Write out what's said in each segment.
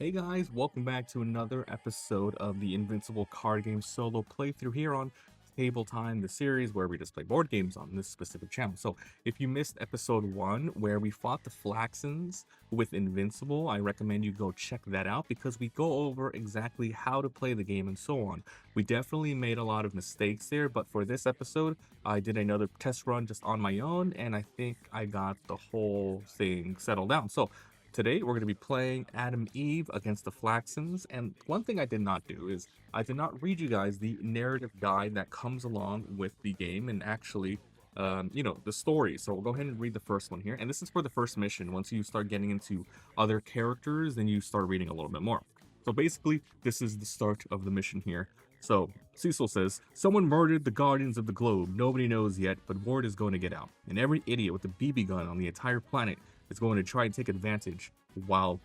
Hey guys, welcome back to another episode of the Invincible card game solo playthrough here on Table Time, the series where we just play board games on this specific channel. So if you missed episode 1 where we fought the Flaxans with Invincible, I recommend you go check that out because we go over exactly how to play the game and so on. We definitely made a lot of mistakes there, but for this episode, I did another test run just on my own and I think I got the whole thing settled down. So today, we're going to be playing Adam Eve against the Flaxans, and one thing I did not do is I did not read you guys the narrative guide that comes along with the game and actually, the story. So we'll go ahead and read the first one here, and this is for the first mission. Once you start getting into other characters, then you start reading a little bit more. So basically, this is the start of the mission here. So, Cecil says, someone murdered the Guardians of the Globe. Nobody knows yet, but word is going to get out. And every idiot with a BB gun on the entire planet is going to try and take advantage while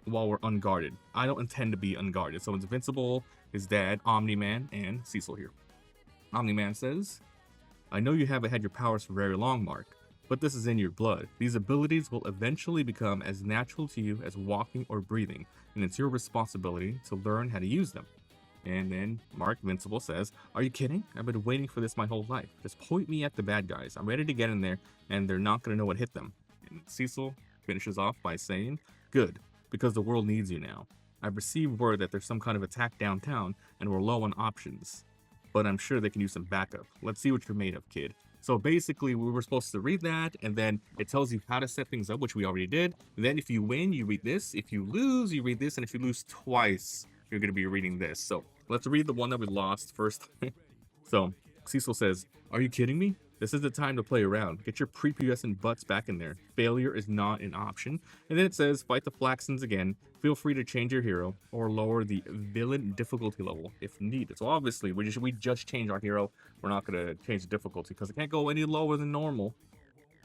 we're unguarded. I don't intend to be unguarded. So Invincible, his dad, Omni-Man, and Cecil here. Omni-Man says, I know you haven't had your powers for very long, Mark, but this is in your blood. These abilities will eventually become as natural to you as walking or breathing, and it's your responsibility to learn how to use them. And then Mark Invincible says, are you kidding? I've been waiting for this my whole life. Just point me at the bad guys. I'm ready to get in there, and they're not going to know what hit them. And Cecil finishes off by saying, good, because the world needs you now. I've received word that there's some kind of attack downtown, and we're low on options. But I'm sure they can use some backup. Let's see what you're made of, kid. So basically, we were supposed to read that, and then it tells you how to set things up, which we already did. And then if you win, you read this. If you lose, you read this. And if you lose twice, you're going to be reading this. So let's read the one that we lost first. So Cecil says, are you kidding me? This is the time to play around. Get your prepubescent butts back in there. Failure is not an option. And then it says, fight the Flaxans again. Feel free to change your hero or lower the villain difficulty level if needed. So obviously, we just changed our hero. We're not going to change the difficulty because it can't go any lower than normal.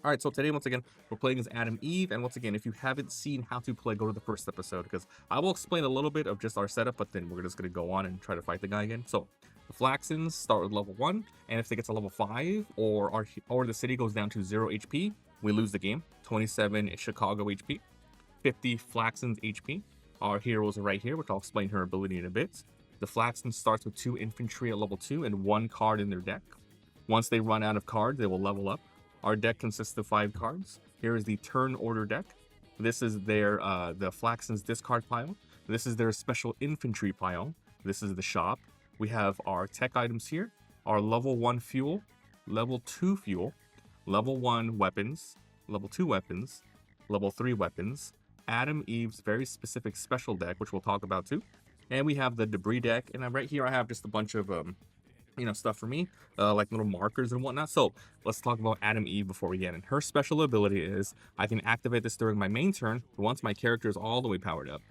All right, so today, once again, we're playing as Adam Eve. And once again, if you haven't seen how to play, go to the first episode because I will explain a little bit of just our setup, but then we're just going to go on and try to fight the guy again. So the Flaxans start with level 1, and if they get to level 5 or the city goes down to 0 HP, we lose the game. 27 Chicago HP, 50 Flaxans HP. Our heroes are right here, which I'll explain her ability in a bit. The Flaxans starts with 2 infantry at level 2 and 1 card in their deck. Once they run out of cards, they will level up. Our deck consists of 5 cards. Here is the turn order deck. This is their the Flaxans discard pile. This is their special infantry pile. This is the shop. We have our tech items here, our level 1 fuel, level 2 fuel, level 1 weapons, level 2 weapons, level 3 weapons, Adam Eve's very specific special deck, which we'll talk about too. And we have the debris deck, and right here I have just a bunch of stuff for me, like little markers and whatnot. So let's talk about Adam Eve before we get in. Her special ability is I can activate this during my main turn once my character is all the way powered up.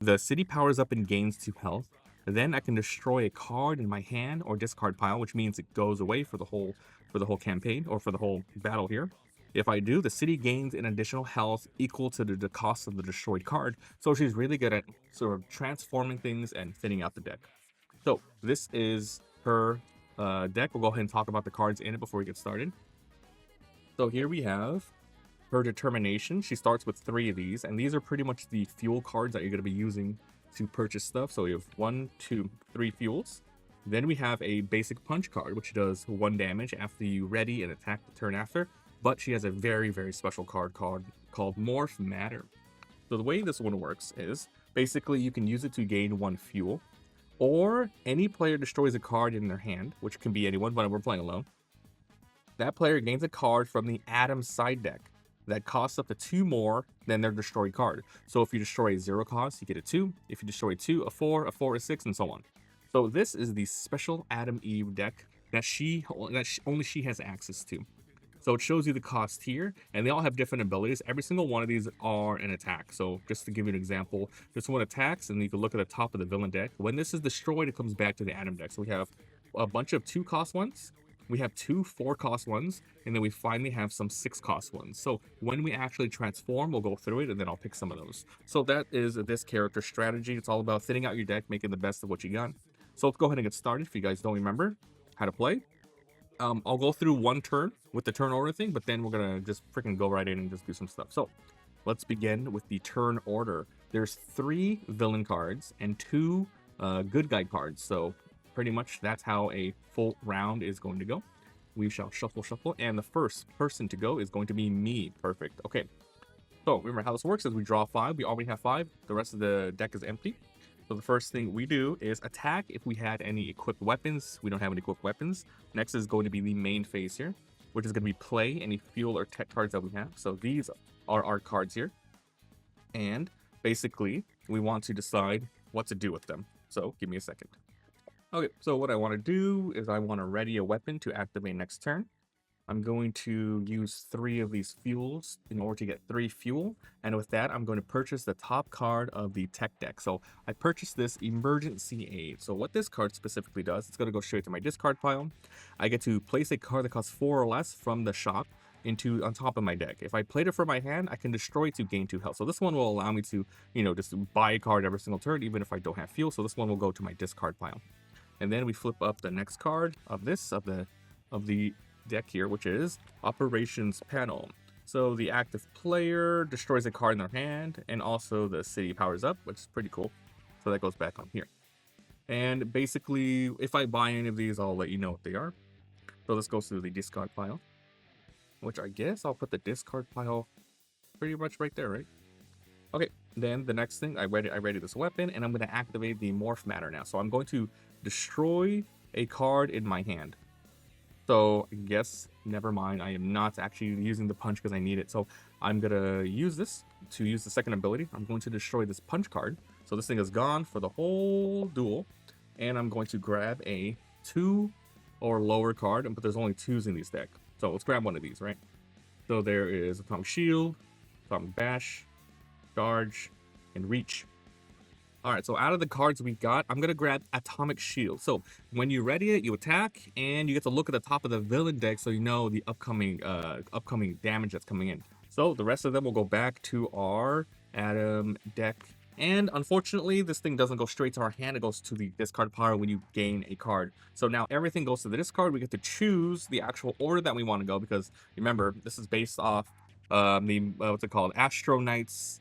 The city powers up and gains 2 health. Then I can destroy a card in my hand or discard pile, which means it goes away for the whole campaign or for the whole battle here. If I do, the city gains an additional health equal to the cost of the destroyed card. So she's really good at sort of transforming things and thinning out the deck. So this is her deck. We'll go ahead and talk about the cards in it before we get started. So here we have her determination. She starts with 3 of these, and these are pretty much the fuel cards that you're going to be using to purchase stuff. So we have 1, 2, 3 fuels. Then we have a basic punch card, which does 1 damage after you ready and attack the turn after. But she has a very, very special card called Morph Matter. So the way this one works is basically you can use it to gain 1 fuel, or any player destroys a card in their hand, which can be anyone, but we're playing alone. That player gains a card from the Adam side deck that costs up to 2 more than their destroyed card. So if you destroy a 0 cost, you get a 2. If you destroy 2, a 4, a 6, and so on. So this is the special Adam Eve deck that only she has access to. So it shows you the cost here, and they all have different abilities. Every single one of these are an attack. So just to give you an example, this one attacks, and you can look at the top of the villain deck. When this is destroyed, it comes back to the Adam deck. So we have a bunch of 2 cost ones. We have 2 4-cost ones, and then we finally have some 6-cost ones. So when we actually transform, we'll go through it, and then I'll pick some of those. So that is this character strategy. It's all about thinning out your deck, making the best of what you got. So let's go ahead and get started. If you guys don't remember how to play, I'll go through 1 turn with the turn order thing, but then we're going to just freaking go right in and just do some stuff. So let's begin with the turn order. there's 3 villain cards and 2 good guy cards. So pretty much that's how a full round is going to go. We shall shuffle, and the first person to go is going to be me. Perfect. Okay. So remember how this works is we draw 5. We already have 5. The rest of the deck is empty. So the first thing we do is attack if we had any equipped weapons. We don't have any equipped weapons. Next is going to be the main phase here, which is going to be play any fuel or tech cards that we have. So these are our cards here. And basically, we want to decide what to do with them. So give me a second. Okay, so what I want to do is I want to ready a weapon to activate next turn. I'm going to use 3 of these fuels in order to get 3 fuel. And with that, I'm going to purchase the top card of the tech deck. So I purchased this Emergency Aid. So what this card specifically does, it's going to go straight to my discard pile. I get to place a card that costs 4 or less from the shop on top of my deck. If I played it from my hand, I can destroy it to gain 2 health. So this one will allow me to, just buy a card every single turn, even if I don't have fuel. So this one will go to my discard pile. And then we flip up the next card of the deck here, which is Operations Panel. So the active player destroys a card in their hand, and also the city powers up, which is pretty cool. So that goes back on here. And basically, if I buy any of these, I'll let you know what they are. So this goes to the discard pile, which I guess I'll put the discard pile pretty much right there, right? Okay, then the next thing, I ready this weapon, and I'm going to activate the Morph Matter now. So I'm going to destroy a card in my hand. So I guess, never mind, I am not actually using the punch because I need it. So I'm going to use this to use the second ability. I'm going to destroy this punch card. So this thing is gone for the whole duel. And I'm going to grab a 2 or lower card, but there's only 2s in these decks. So let's grab one of these, right? So there is Atomic Shield, Atomic Bash, Charge, and Reach. Alright, so out of the cards we got, I'm going to grab Atomic Shield. So when you ready it, you attack, and you get to look at the top of the villain deck so you know the upcoming damage that's coming in. So the rest of them will go back to our Atom deck. And unfortunately, this thing doesn't go straight to our hand, it goes to the discard pile when you gain a card. So now everything goes to the discard. We get to choose the actual order that we want to go, because remember, this is based off what's it called? Astro Knight's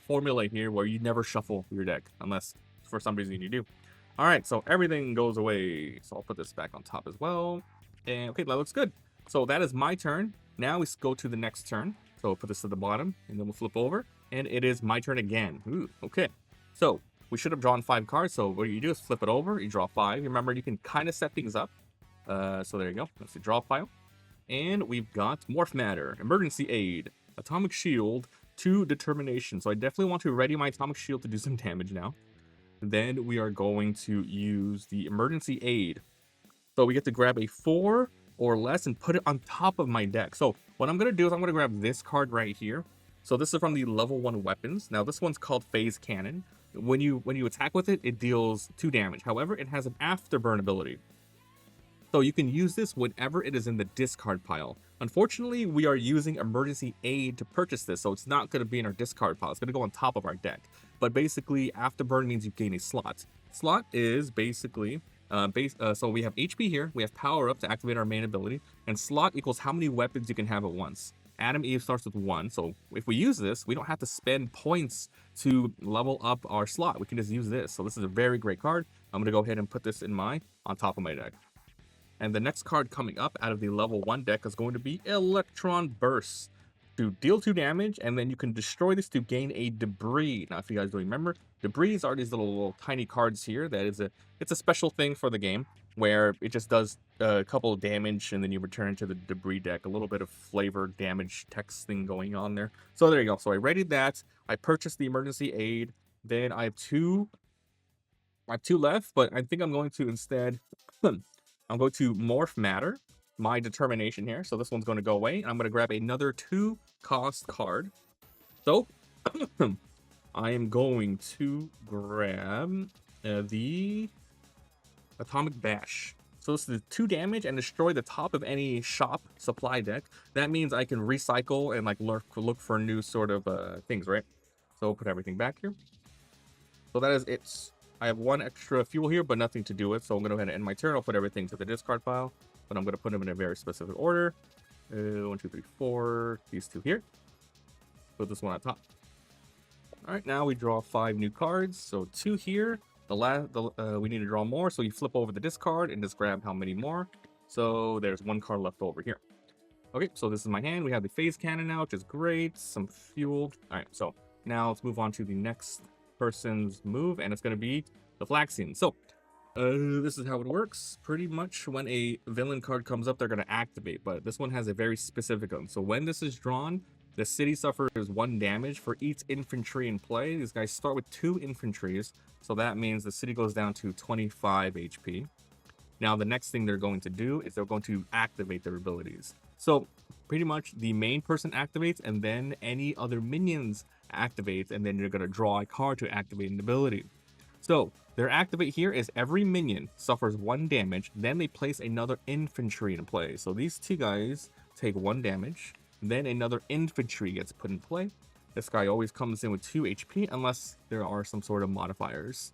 formula here, where you never shuffle your deck unless for some reason you do. All right, so everything goes away. So I'll put this back on top as well. And okay, that looks good. So that is my turn. Now we go to the next turn. So we'll put this to the bottom, and then we'll flip over, and it is my turn again. Ooh, okay. So we should have drawn 5 cards. So what you do is flip it over. You draw 5. Remember, you can kind of set things up. So there you go. Let's see, draw pile. And we've got Morph Matter, Emergency Aid, Atomic Shield, 2 Determination. So I definitely want to ready my Atomic Shield to do some damage now. Then we are going to use the Emergency Aid. So we get to grab a 4 or less and put it on top of my deck. So what I'm going to do is I'm going to grab this card right here. So this is from the level 1 weapons. Now this one's called Phase Cannon. When you attack with it, it deals 2 damage. However, it has an afterburn ability. So you can use this whenever it is in the discard pile. Unfortunately, we are using Emergency Aid to purchase this, so it's not going to be in our discard pile. It's going to go on top of our deck. But basically, afterburn means you gain a slot. Slot is basically, so we have HP here, we have power up to activate our main ability, and slot equals how many weapons you can have at once. Adam Eve starts with 1, so if we use this, we don't have to spend points to level up our slot. We can just use this. So this is a very great card. I'm going to go ahead and put this on top of my deck. And the next card coming up out of the level 1 deck is going to be Electron Burst. To deal 2 damage, and then you can destroy this to gain a Debris. Now, if you guys don't remember, Debris are these little tiny cards here. It's a special thing for the game, where it just does a couple of damage, and then you return it to the Debris deck. A little bit of flavor damage text thing going on there. So there you go. So I readied that. I purchased the Emergency Aid. Then I have two left, but I think I'm going to instead... I'm going to Morph Matter, my Determination here. So this one's going to go away. I'm going to grab another 2 cost card. So I am going to grab the Atomic Bash. So this is 2 damage and destroy the top of any shop supply deck. That means I can recycle and like look for new sort of things, right? So we'll put everything back here. So that is it. I have 1 extra fuel here, but nothing to do with. So I'm going to go ahead and end my turn. I'll put everything to the discard pile, but I'm going to put them in a very specific order. 1, 2, 3, 4. These 2 here. Put this one on top. All right, now we draw 5 new cards. So 2 here. We need to draw more. So you flip over the discard and just grab how many more. So there's 1 card left over here. Okay, so this is my hand. We have the phase cannon now, which is great. Some fuel. All right, so now let's move on to the next person's move, and it's going to be the Flaxans. So this is how it works. Pretty much when a villain card comes up, they're going to activate, but this one has a very specific one. So when this is drawn, the city suffers 1 damage for each infantry in play. These guys start with 2 infantries, so that means the city goes down to 25 HP. Now, the next thing they're going to do is they're going to activate their abilities. So, pretty much the main person activates, and then any other minions activates, and then you're going to draw a card to activate an ability. So, their activate here is every minion suffers 1 damage, then they place another infantry in play. So, these 2 guys take 1 damage, then another infantry gets put in play. This guy always comes in with 2 HP unless there are some sort of modifiers.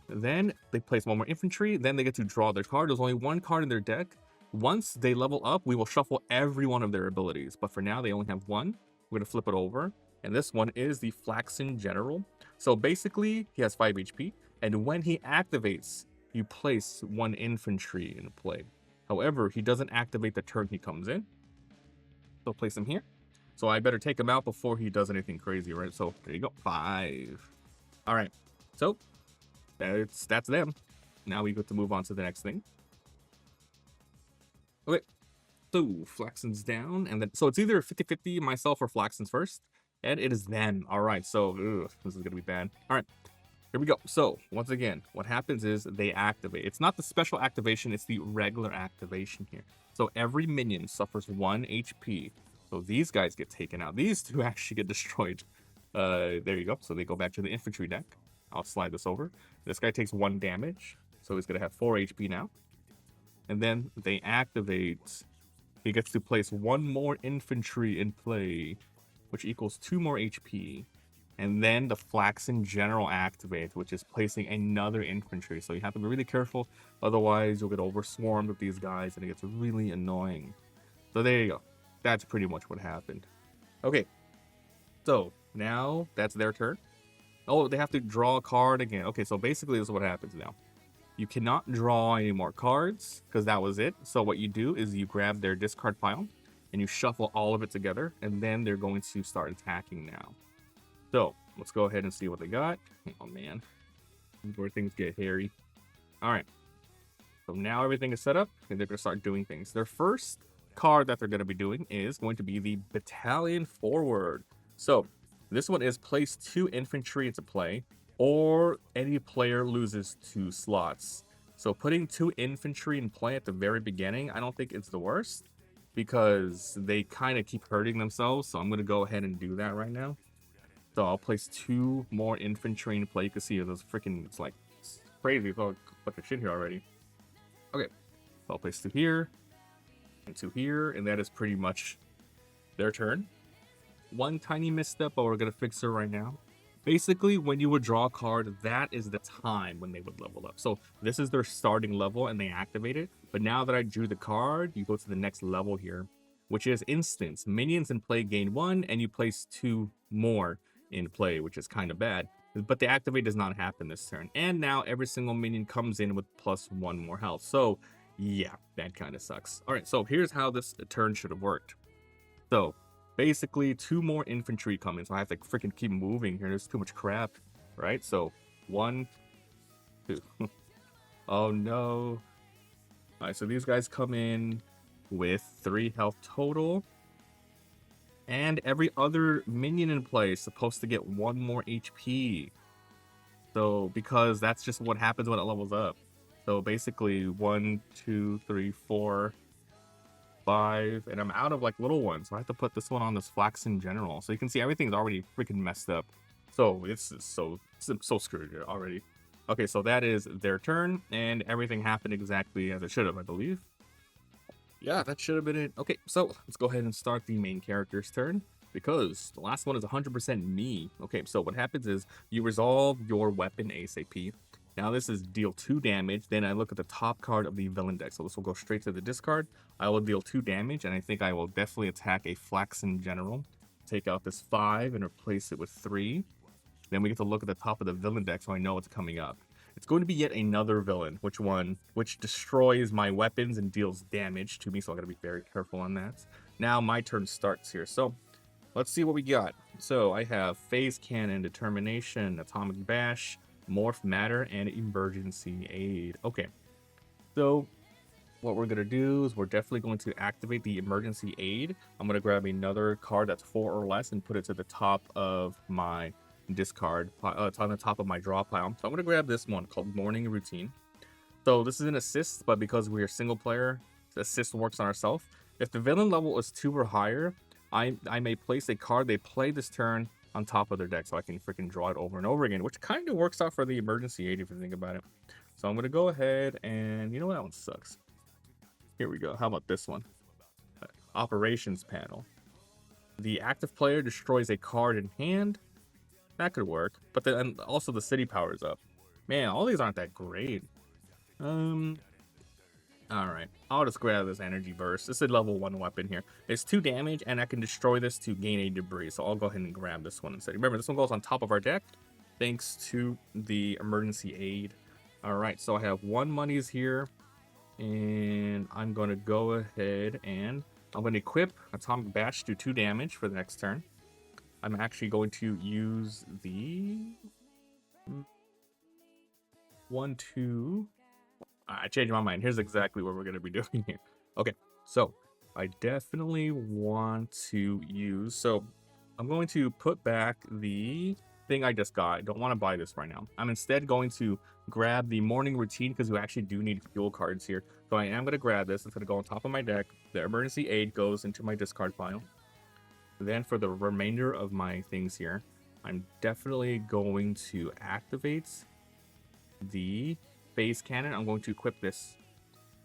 Then they place 1 more infantry, then they get to draw their card. There's only 1 card in their deck. Once they level up, we will shuffle every one of their abilities. But for now, they only have 1. We're going to flip it over. And this one is the Flaxan General. So basically, he has 5 HP. And when he activates, you place 1 infantry in play. However, he doesn't activate the turn he comes in. So place him here. So I better take him out before he does anything crazy, right? So there you go, 5. All right, so that's them. Now we get to move on to the next thing. Okay, so Flaxan's down, and then so it's either 50-50 myself or Flaxan's first, and it is them. All right, so this is gonna be bad. All right, here we go. So once again, what happens is they activate. It's not the special activation, it's the regular activation here. So every minion suffers 1 HP. So these guys get taken out. These 2 actually get destroyed. There you go. So they go back to the infantry deck. I'll slide this over. This guy takes 1 damage, so he's going to have 4 HP now. And then they activate. He gets to place 1 more infantry in play, which equals 2 more HP. And then the Flaxan General activates, which is placing another infantry. So you have to be really careful, otherwise you'll get overswarmed with these guys, and it gets really annoying. So there you go. That's pretty much what happened. Okay, so now that's their turn. Oh, they have to draw a card again. Okay, so basically this is what happens now. You cannot draw any more cards because that was it. So what you do is you grab their discard pile and you shuffle all of it together, and then they're going to start attacking now. So let's go ahead and see what they got. Oh man, where things get hairy. All right, so now everything is set up and they're going to start doing things. Their first card that they're going to be doing is going to be the Battalion Forward. So this one is place 2 infantry into play, or any player loses 2 slots. So putting 2 infantry in play at the very beginning, I don't think it's the worst, because they kind of keep hurting themselves. So I'm going to go ahead and do that right now. So I'll place 2 more infantry in play. You can see those freaking, it's like it's crazy. It's all a bunch of shit here already. Okay, so I'll place 2 here and 2 here, and that is pretty much their turn. 1 tiny misstep, but we're going to fix it right now. Basically, when you would draw a card, that is the time when they would level up. So this is their starting level and they activate it. But now that I drew the card, you go to the next level here, which is instance. Minions in play gain 1, and you place 2 more in play, which is kind of bad. But the activate does not happen this turn. And now every single minion comes in with plus 1 more health. So yeah, that kind of sucks. All right, so here's how this turn should have worked. So basically 2 more infantry come in, so I have to freaking keep moving here. There's too much crap, right? So 1, 2. Oh no. All right, so these guys come in with 3 health total, and every other minion in play is supposed to get 1 more HP. So because that's just what happens when it levels up. So basically 1, 2, 3, 4, 5, and I'm out of like little ones, so I have to put this one on this Flaxan General. So you can see everything's already freaking messed up. So it's so screwed here already. Okay, so that is their turn, and everything happened exactly as it should have, I believe. Yeah, that should have been it. Okay, so let's go ahead and start the main character's turn, because the last one is 100% me. Okay, so what happens is you resolve your weapon ASAP. Now this is deal 2 damage. Then I look at the top card of the villain deck. So this will go straight to the discard. I will deal 2 damage, and I think I will definitely attack a Flaxan General. Take out this 5 and replace it with 3. Then we get to look at the top of the villain deck so I know what's coming up. It's going to be yet another villain. Which one? Which destroys my weapons and deals damage to me, so I gotta be very careful on that. Now my turn starts here. So let's see what we got. So I have Phase Cannon, Determination, Atomic Bash, Morph Matter, and Emergency Aid. Okay. So what we're going to do is we're definitely going to activate the Emergency Aid. I'm going to grab another card that's 4 or less and put it to the top of my discard. It's on the top of my draw pile. So I'm going to grab this one called Morning Routine. So this is an assist, but because we're single player, the assist works on ourselves. If the villain level is 2 or higher, I may place a card they play this turn on top of their deck, so I can freaking draw it over and over again, which kind of works out for the Emergency Aid if you think about it. So I'm going to go ahead and, you know what, that one sucks. Here we go. How about this one? Operations panel. The active player destroys a card in hand. That could work. But then also the city powers up. Man, all these aren't that great. Alright. I'll just grab this energy burst. This is a level 1 weapon here. It's 2 damage, and I can destroy this to gain a debris. So I'll go ahead and grab this one instead. Remember, this one goes on top of our deck, thanks to the Emergency Aid. Alright, so I have 1 monies here. And I'm going to go ahead and I'm going to equip Atomic Bash to 2 damage for the next turn. I'm actually going to use the 1, 2. I changed my mind. Here's exactly what we're going to be doing here. Okay, so I definitely want to use. So I'm going to put back the thing I just got. I don't want to buy this right now. I'm instead going to grab the Morning Routine because we actually do need fuel cards here. So I am going to grab this. It's going to go on top of my deck. The Emergency Aid goes into my discard pile. Then for the remainder of my things here, I'm definitely going to activate the Phase Cannon. I'm going to equip this.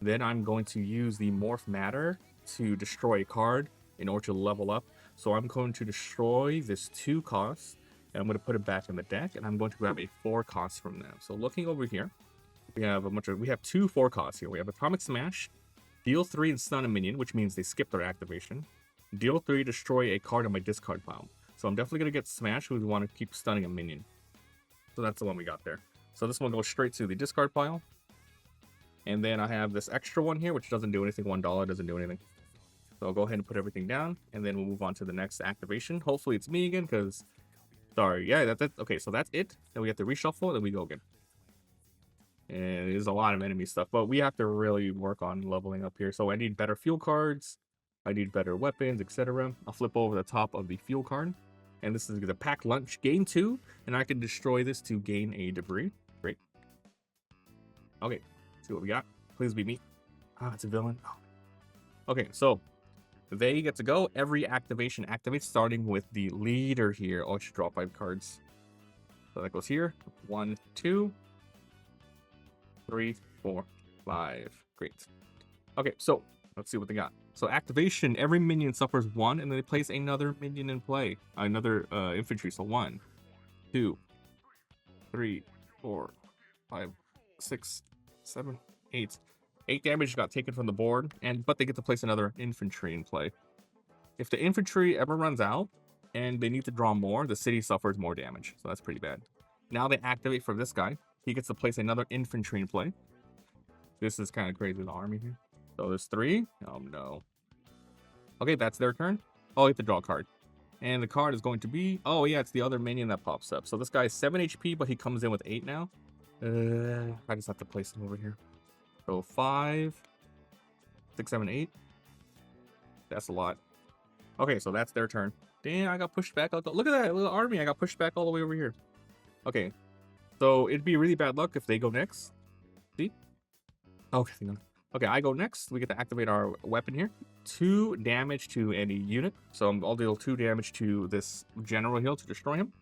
Then I'm going to use the Morph Matter to destroy a card in order to level up. So I'm going to destroy this 2 cost. And I'm going to put it back in the deck, and I'm going to grab a 4 cost from them. So looking over here, we have we have 2 4 costs here. We have Atomic Smash, deal 3 and stun a minion, which means they skip their activation. Deal 3, destroy a card on my discard pile. So I'm definitely going to get Smash because we want to keep stunning a minion. So that's the one we got there. So this one goes straight to the discard pile. And then I have this extra one here, which doesn't do anything. $1 doesn't do anything. So I'll go ahead and put everything down, and then we'll move on to the next activation. Hopefully it's me again, because... Sorry, yeah, that's it. Okay, so that's it. Then we have to reshuffle, then we go again. And there's a lot of enemy stuff, but we have to really work on leveling up here. So I need better fuel cards, I need better weapons, etc. I'll flip over the top of the fuel card. And this is the pack lunch, gain 2, and I can destroy this to gain a debris. Great. Okay, let's see what we got. Please be me. Ah, it's a villain. Oh. Okay, so they get to go. Every activation activates, starting with the leader here. Oh, I should draw 5 cards. So that goes here. 1, 2, 3, 4, 5. Great. Okay, so let's see what they got. So activation, every minion suffers 1, and then they place another minion in play. Another infantry. So 1, 2, 3, 4, 5, 6, 7, 8. 8 damage got taken from the board, but they get to place another infantry in play. If the infantry ever runs out and they need to draw more, the city suffers more damage. So that's pretty bad. Now they activate for this guy. He gets to place another infantry in play. This is kind of crazy, the army here. So there's 3. Oh no. Okay, that's their turn. Oh, you have to draw a card. And the card is going to be... Oh yeah, it's the other minion that pops up. So this guy is 7 HP, but he comes in with 8 now. I just have to place him over here. So 5, 6, 7, 8. That's a lot. Okay, so that's their turn. Damn, I got pushed back. Look at that little army. I got pushed back all the way over here. Okay, so it'd be really bad luck if they go next. See? Okay, okay, I go next. We get to activate our weapon here. 2 damage to any unit. So I'll deal 2 damage to this general heal to destroy him.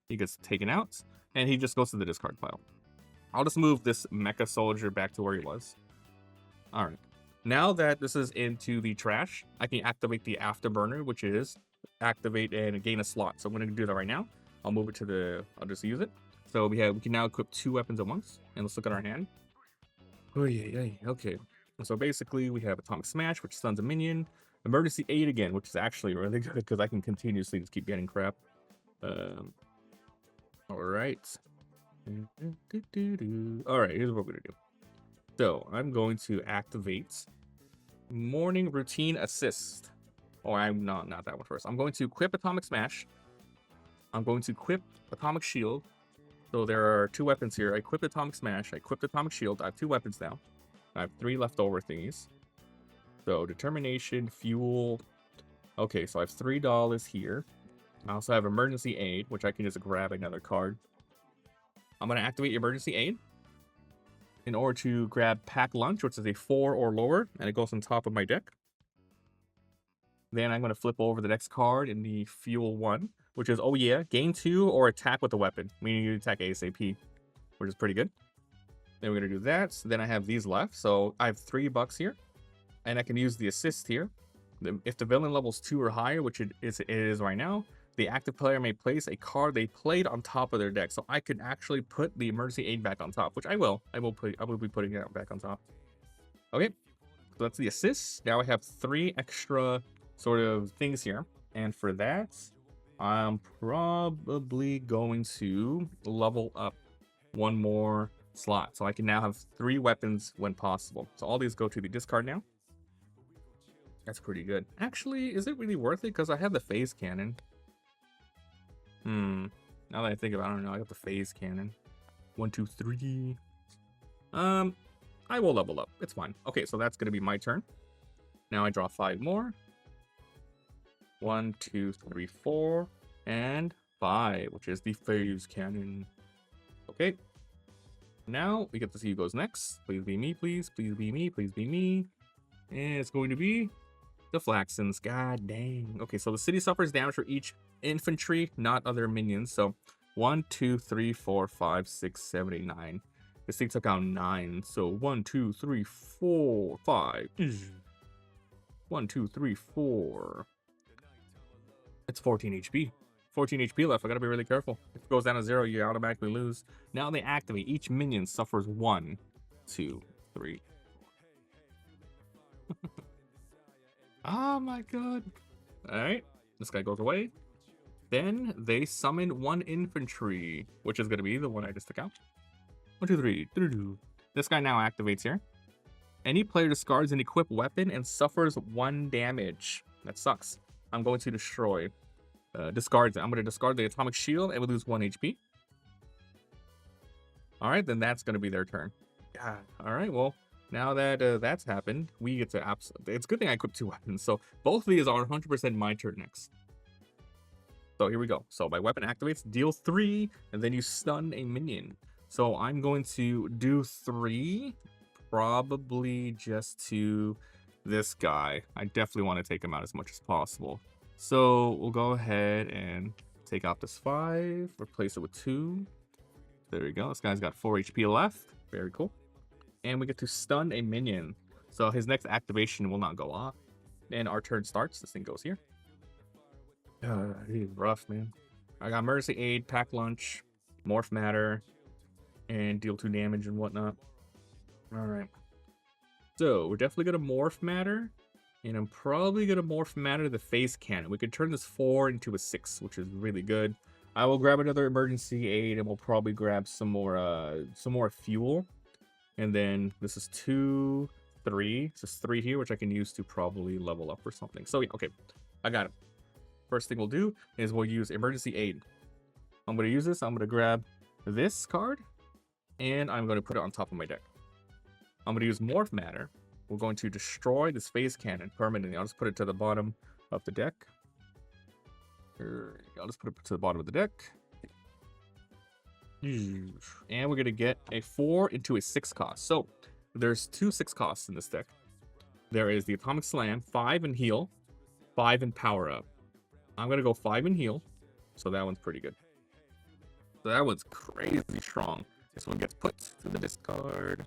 He gets taken out, and he just goes to the discard pile. I'll just move this mecha soldier back to where he was. All right. Now that this is into the trash, I can activate the afterburner, which is activate and gain a slot. So I'm going to do that right now. I'll move it to the... I'll just use it. So we can now equip 2 weapons at once. And let's look at our hand. Oh, yeah. Okay. So basically, we have Atomic Smash, which stuns a minion. Emergency Aid again, which is actually really good because I can continuously just keep getting crap. All right. All right, here's what we're gonna do. So I'm going to activate Morning Routine Assist. Or I'm not that one first. I'm going to equip Atomic Smash. I'm going to equip Atomic Shield. So there are 2 weapons here. I equipped Atomic Smash. I equipped Atomic Shield. I have 2 weapons now. I have 3 leftover thingies. So Determination, Fuel. Okay, so I have $3 here. I also have Emergency Aid, which I can just grab another card. I'm going to activate Emergency Aid in order to grab Pack Lunch, which is a 4 or lower, and it goes on top of my deck. Then I'm going to flip over the next card in the Fuel 1, which is, oh yeah, gain 2 or attack with a weapon, meaning you attack ASAP, which is pretty good. Then we're going to do that. So then I have these left, so I have $3 here, and I can use the assist here. If the villain level's 2 or higher, which it is right now, the active player may place a card they played on top of their deck. So I could actually put the emergency aid back on top, which I will. I will be putting it back on top. Okay, so that's the assist. Now I have 3 extra sort of things here, and for that, I'm probably going to level up 1 more slot, so I can now have 3 weapons when possible. So all these go to the discard now. That's pretty good. Actually, is it really worth it? Because I have the phase cannon. Now that I think about it, I don't know. I got the phase cannon. 1, 2, 3. I will level up. It's fine. Okay, so that's going to be my turn. Now I draw 5 more. 1, 2, 3, 4, and 5, which is the phase cannon. Okay. Now we get to see who goes next. Please be me, please. Please be me. Please be me. And it's going to be the Flaxans. God dang. Okay, so the city suffers damage for each infantry, not other minions. So 1, 2, 3, 4, 5, 6, 7, 8, 9. This thing took out 9. So 1, 2, 3, 4, 5. 1, 2, 3, 4. It's 14 HP. 14 HP left. I gotta be really careful. If it goes down to 0, you automatically lose. Now they activate. Each minion suffers 1, 2, 3. Oh my god. Alright. This guy goes away. Then they summon 1 infantry, which is gonna be the one I just took out. 1, 2, 3. This guy now activates here. Any player discards an equipped weapon and suffers 1 damage. That sucks. I'm going to destroy. Discards it. I'm going to discard the atomic shield and we lose 1 HP. Alright, then that's going to be their turn. God. Alright, well, now that that's happened, we get to it's a good thing I equipped 2 weapons. So both of these are 100% my turn next. So here we go. So my weapon activates, deal 3, and then you stun a minion. So I'm going to do 3, probably just to this guy. I definitely want to take him out as much as possible. So we'll go ahead and take out this 5, replace it with 2. There we go. This guy's got 4 HP left. Very cool. And we get to stun a minion. So his next activation will not go off. And our turn starts. This thing goes here. He's rough, man. I got Mercy Aid, Pack Lunch, Morph Matter, and deal 2 damage and whatnot. Alright. So we're definitely going to Morph Matter. And I'm probably going to Morph Matter the Phase Cannon. We could turn this 4 into a 6, which is really good. I will grab another Emergency Aid, and we'll probably grab some more fuel. And then this is 2, 3. This is 3 here, which I can use to probably level up or something. So yeah, okay, I got it. First thing we'll do is we'll use Emergency Aid. I'm going to use this. I'm going to grab this card, and I'm going to put it on top of my deck. I'm going to use Morph Matter. We're going to destroy this phase cannon permanently. I'll just put it to the bottom of the deck. I'll just put it to the bottom of the deck. And we're going to get a 4 into a 6 cost. So there's 2 6 costs in this deck. There is the Atomic Slam, 5 in heal, 5 in power up. I'm going to go 5 in heal. So that one's pretty good. So that one's crazy strong. This one gets put to the discard.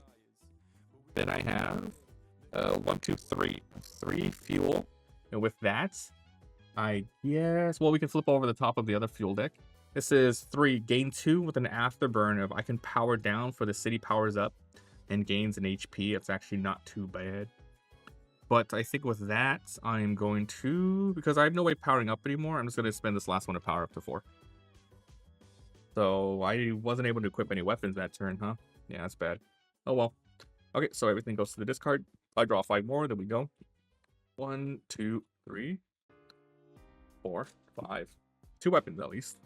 Then I have 1, 2, 3. 3 fuel. And with that, I guess, well, we can flip over the top of the other fuel deck. This is 3, gain 2 with an afterburn of I can power down for the city powers up and gains an HP. It's actually not too bad. But I think with that, I'm going to, because I have no way powering up anymore, I'm just going to spend this last one to power up to 4. So I wasn't able to equip any weapons that turn, huh? Yeah, that's bad. Oh well. Okay, so everything goes to the discard. I draw 5 more. There we go. 1, 2, 3, 4, 5. 2 weapons at least.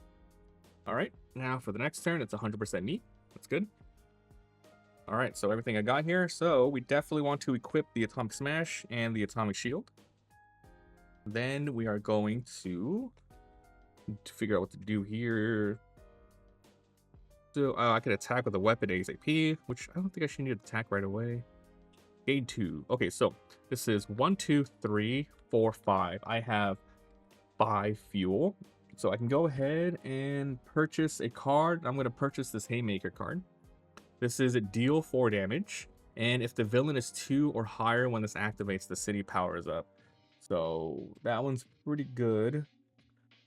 All right, now for the next turn, it's 100% me. That's good. All right, so everything I got here. So we definitely want to equip the Atomic Smash and the Atomic Shield. Then we are going to figure out what to do here. So I could attack with a weapon ASAP, which I don't think I should need to attack right away. Aid 2. Okay, so this is 1, 2, 3, 4, 5. I have 5 fuel. So I can go ahead and purchase a card. I'm going to purchase this Haymaker card. This is a deal 4 damage. And if the villain is 2 or higher when this activates, the city powers up. So that one's pretty good.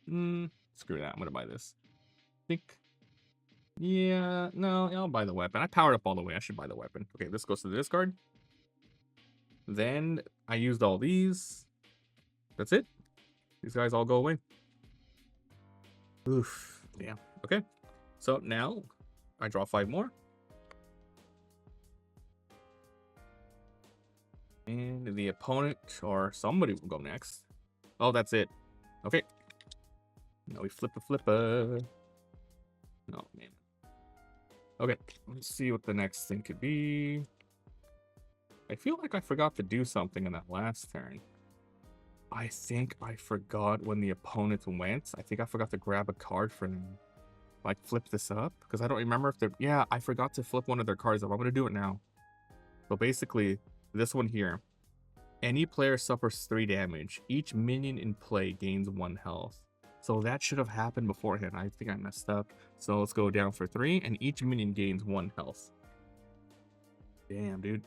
Screw that. I'm going to buy this. I think... Yeah, no, I'll buy the weapon. I powered up all the way. I should buy the weapon. Okay, this goes to the discard. Then I used all these. That's it. These guys all go away. Oof. Damn. Okay. So now I draw 5 more. And the opponent or somebody will go next. Oh, that's it. Okay. Now we flip a flipper. Oh, man. Okay, let's see what the next thing could be. I feel like I forgot to do something in that last turn. I think I forgot when the opponent went. I think I forgot to grab a card for them. Like, flip this up? Because I don't remember if they're... Yeah, I forgot to flip one of their cards up. I'm going to do it now. So basically, this one here. Any player suffers 3 damage. Each minion in play gains 1 health. So that should have happened beforehand. I think I messed up. So let's go down for 3, and each minion gains 1 health. Damn, dude.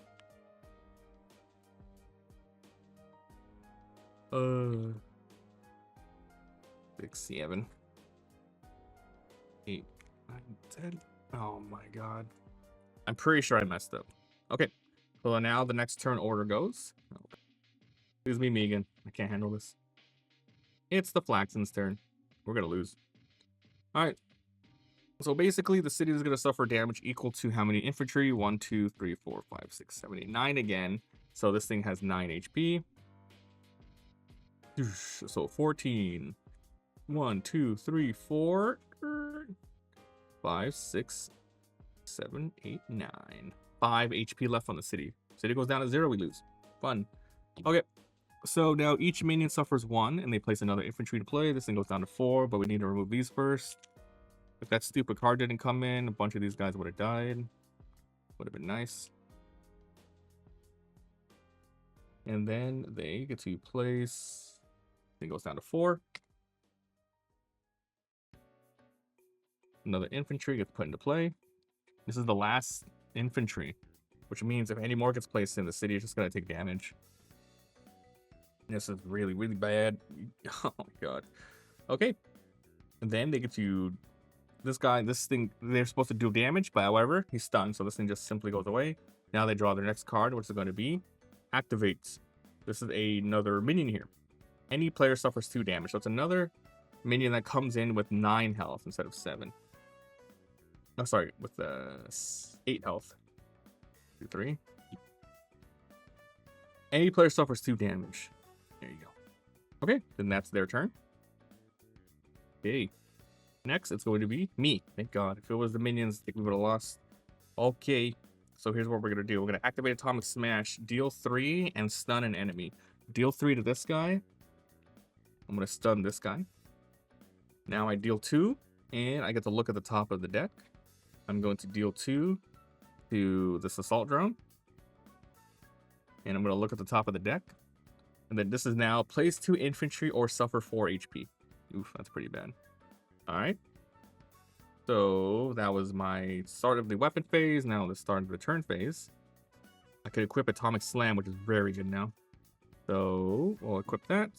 6, 7, 8, 9, 10. Oh my god. I'm pretty sure I messed up. Okay. So now the next turn order goes. Excuse me, Megan. I can't handle this. It's the Flaxans' turn. We're going to lose. Alright. So basically, the city is going to suffer damage equal to how many infantry? 1, 2, 3, 4, 5, 6, 7, 8, 9 again. So this thing has 9 HP. So 14. 1, 2, 3, 4, 5, 6, 7, 8, 9. 5 HP left on the city. City goes down to 0, we lose. Fun. Okay. So now each minion suffers 1, and they place another infantry to play. This thing goes down to 4, but we need to remove these first. If that stupid card didn't come in, a bunch of these guys would have died. Would have been nice. And then they get to place... Thing goes down to 4. Another infantry gets put into play. This is the last infantry, which means if any more gets placed in, the city is just going to take damage. This is really, really bad. Oh my god. Okay. And then they get to... This thing, they're supposed to do damage, but however, he's stunned, so this thing just simply goes away. Now they draw their next card, which is going to be... Activates. This is another minion here. Any player suffers 2 damage. So it's another minion that comes in with 9 health instead of 7. Oh, sorry, with 8 health. 2, 3. Any player suffers 2 damage. There you go. Okay, then that's their turn. Okay. Next, it's going to be me. Thank God. If it was the minions, I think we would have lost. Okay. So here's what we're going to do. We're going to activate Atomic Smash. Deal 3 and stun an enemy. Deal 3 to this guy. I'm going to stun this guy. Now I deal 2, and I get to look at the top of the deck. I'm going to deal 2 to this assault drone. And I'm going to look at the top of the deck. And then this is now place 2 infantry or suffer 4 HP. Oof, that's pretty bad. Alright. So that was my start of the weapon phase. Now the start of the turn phase. I could equip Atomic Slam, which is very good now. So we'll equip that.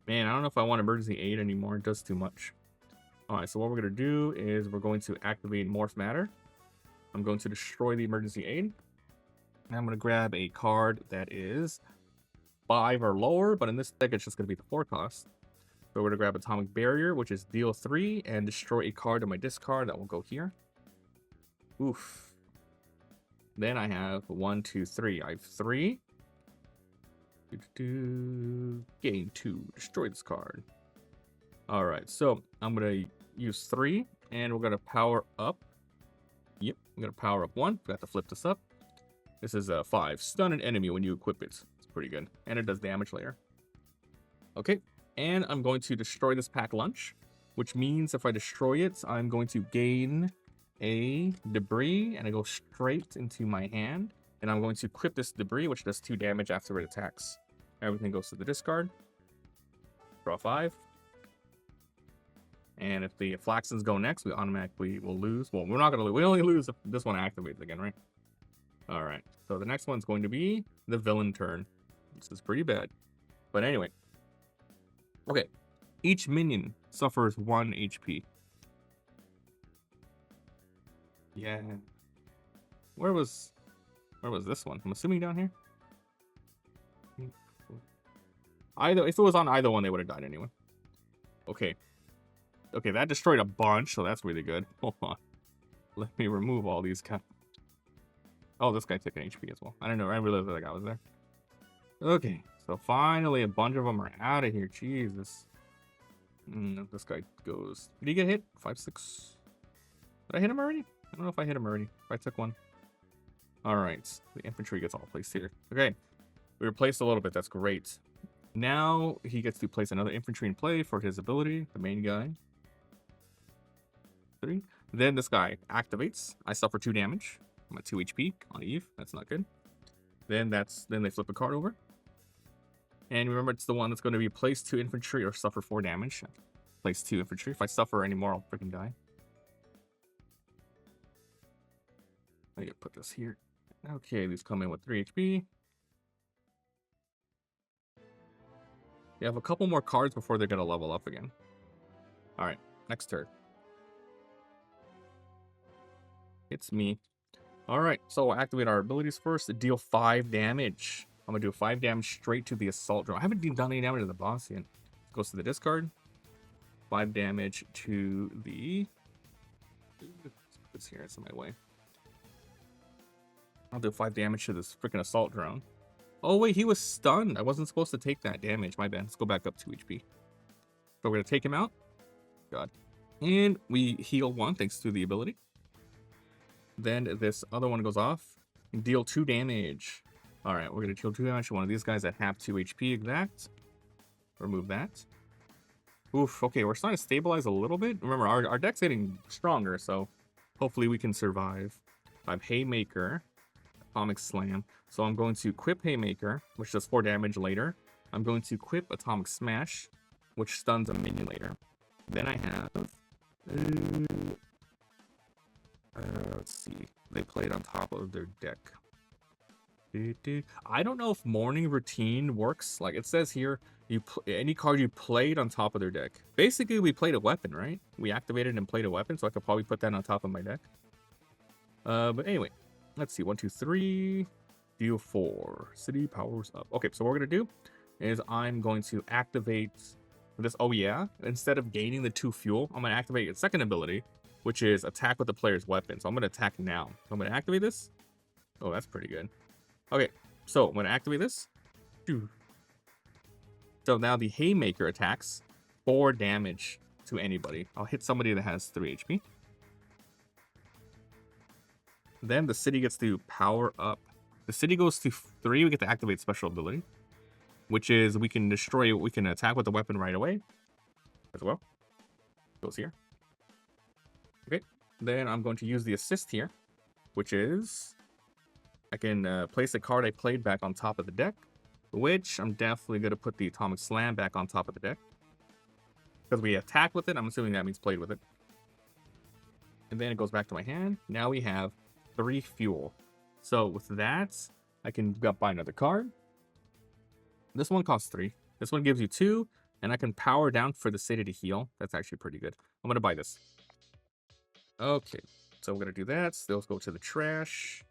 Man, I don't know if I want emergency aid anymore. It does too much. Alright, so what we're going to do is we're going to activate Morph Matter. I'm going to destroy the emergency aid. And I'm going to grab a card that is 5 or lower, but in this deck it's just going to be the 4 cost. So we're going to grab Atomic Barrier, which is deal 3, and destroy a card on my discard. That will go here. Oof. Then I have 1, 2, 3. I have 3. Gain 2. Destroy this card. Alright, so I'm going to use 3, and we're going to power up. Yep, I'm going to power up 1. Got to flip this up. This is a 5. Stun an enemy when you equip it. It's pretty good. And it does damage later. Okay, and I'm going to destroy this pack lunch, which means if I destroy it, I'm going to gain a debris, and I go straight into my hand. And I'm going to equip this debris, which does 2 damage after it attacks. Everything goes to the discard. Draw 5. And if the Flaxans go next, we automatically will lose. Well, we're not going to lose. We only lose if this one activates again, right? Alright, so the next one's going to be the villain turn. This is pretty bad. But anyway. Okay. Each minion suffers 1 HP. Yeah. Where was this one? I'm assuming down here? If it was on either one, they would have died anyway. Okay. Okay, that destroyed a bunch, so that's really good. Hold on. Let me remove all these guys. Oh, this guy took an HP as well. I don't know. I didn't realize that guy was there. Okay, so finally a bunch of them are out of here. Jesus. This guy goes... Did he get hit? 5, 6... Did I hit him already? I don't know if I hit him already. If I took one. Alright, the infantry gets all placed here. Okay, we replaced a little bit. That's great. Now he gets to place another infantry in play for his ability, the main guy. 3. Then this guy activates. I suffer 2 damage. I'm at 2 HP on Eve. That's not good. Then they flip a card over. And remember, it's the one that's going to be place 2 infantry or suffer 4 damage. Place 2 infantry. If I suffer any more, I'll freaking die. I gotta put this here. Okay, these come in with 3 HP. You have a couple more cards before they're gonna level up again. Alright, next turn. It's me. Alright, so we'll activate our abilities first to deal 5 damage. I'm gonna do 5 damage straight to the assault drone. I haven't done any damage to the boss yet. It goes to the discard. 5 damage to the... Let's put this here, it's in my way. I'll do 5 damage to this freaking assault drone. Oh wait, he was stunned. I wasn't supposed to take that damage. My bad. Let's go back up 2 HP. So we're gonna take him out. God. And we heal 1 thanks to the ability. Then this other one goes off and deal 2 damage. Alright, we're gonna deal 2 damage to one of these guys that have 2 HP exact. Remove that. Oof, okay, we're starting to stabilize a little bit. Remember, our deck's getting stronger, so hopefully we can survive. I have Haymaker, Atomic Slam. So I'm going to equip Haymaker, which does 4 damage later. I'm going to equip Atomic Smash, which stuns a minion later. Then I have... let's see. They play it on top of their deck. I don't know if Morning Routine works. Like it says here, any card you played on top of their deck. Basically, we played a weapon, right? We activated and played a weapon, so I could probably put that on top of my deck. But anyway, let's see. 1, 2, 3. Deal 4. City powers up. Okay, so what we're going to do is I'm going to activate this. Oh, yeah. Instead of gaining the 2 fuel, I'm going to activate its second ability, which is attack with the player's weapon. So I'm going to attack now. So I'm going to activate this. Oh, that's pretty good. Okay, so I'm going to activate this. So now the Haymaker attacks 4 damage to anybody. I'll hit somebody that has 3 HP. Then the city gets to power up. The city goes to 3. We get to activate special ability, which is we can destroy. We can attack with the weapon right away as well. Goes here. Okay. Then I'm going to use the assist here, which is I can place a card I played back on top of the deck, which I'm definitely going to put the Atomic Slam back on top of the deck. Because we attack with it, I'm assuming that means played with it. And then it goes back to my hand. Now we have 3 fuel. So with that, I can buy another card. This one costs 3. This one gives you 2, and I can power down for the city to heal. That's actually pretty good. I'm going to buy this. Okay, so we're going to do that. Those go to the trash.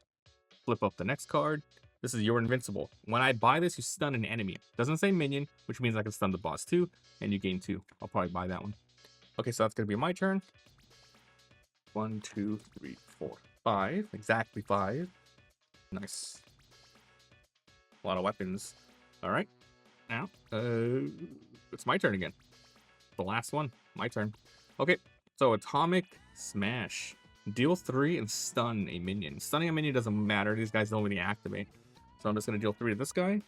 Flip up the next card. This is your Invincible. When I buy this, you stun an enemy. Doesn't say minion, which means I can stun the boss too, and you gain 2. I'll probably buy that one. Okay, so that's going to be my turn. 1, 2, 3, 4, 5. Exactly 5. Nice. A lot of weapons. All right. Now, it's my turn again. The last one. My turn. Okay, so Atomic Smash. Deal 3 and stun a minion. Stunning a minion doesn't matter. These guys don't really activate. So I'm just going to deal 3 to this guy.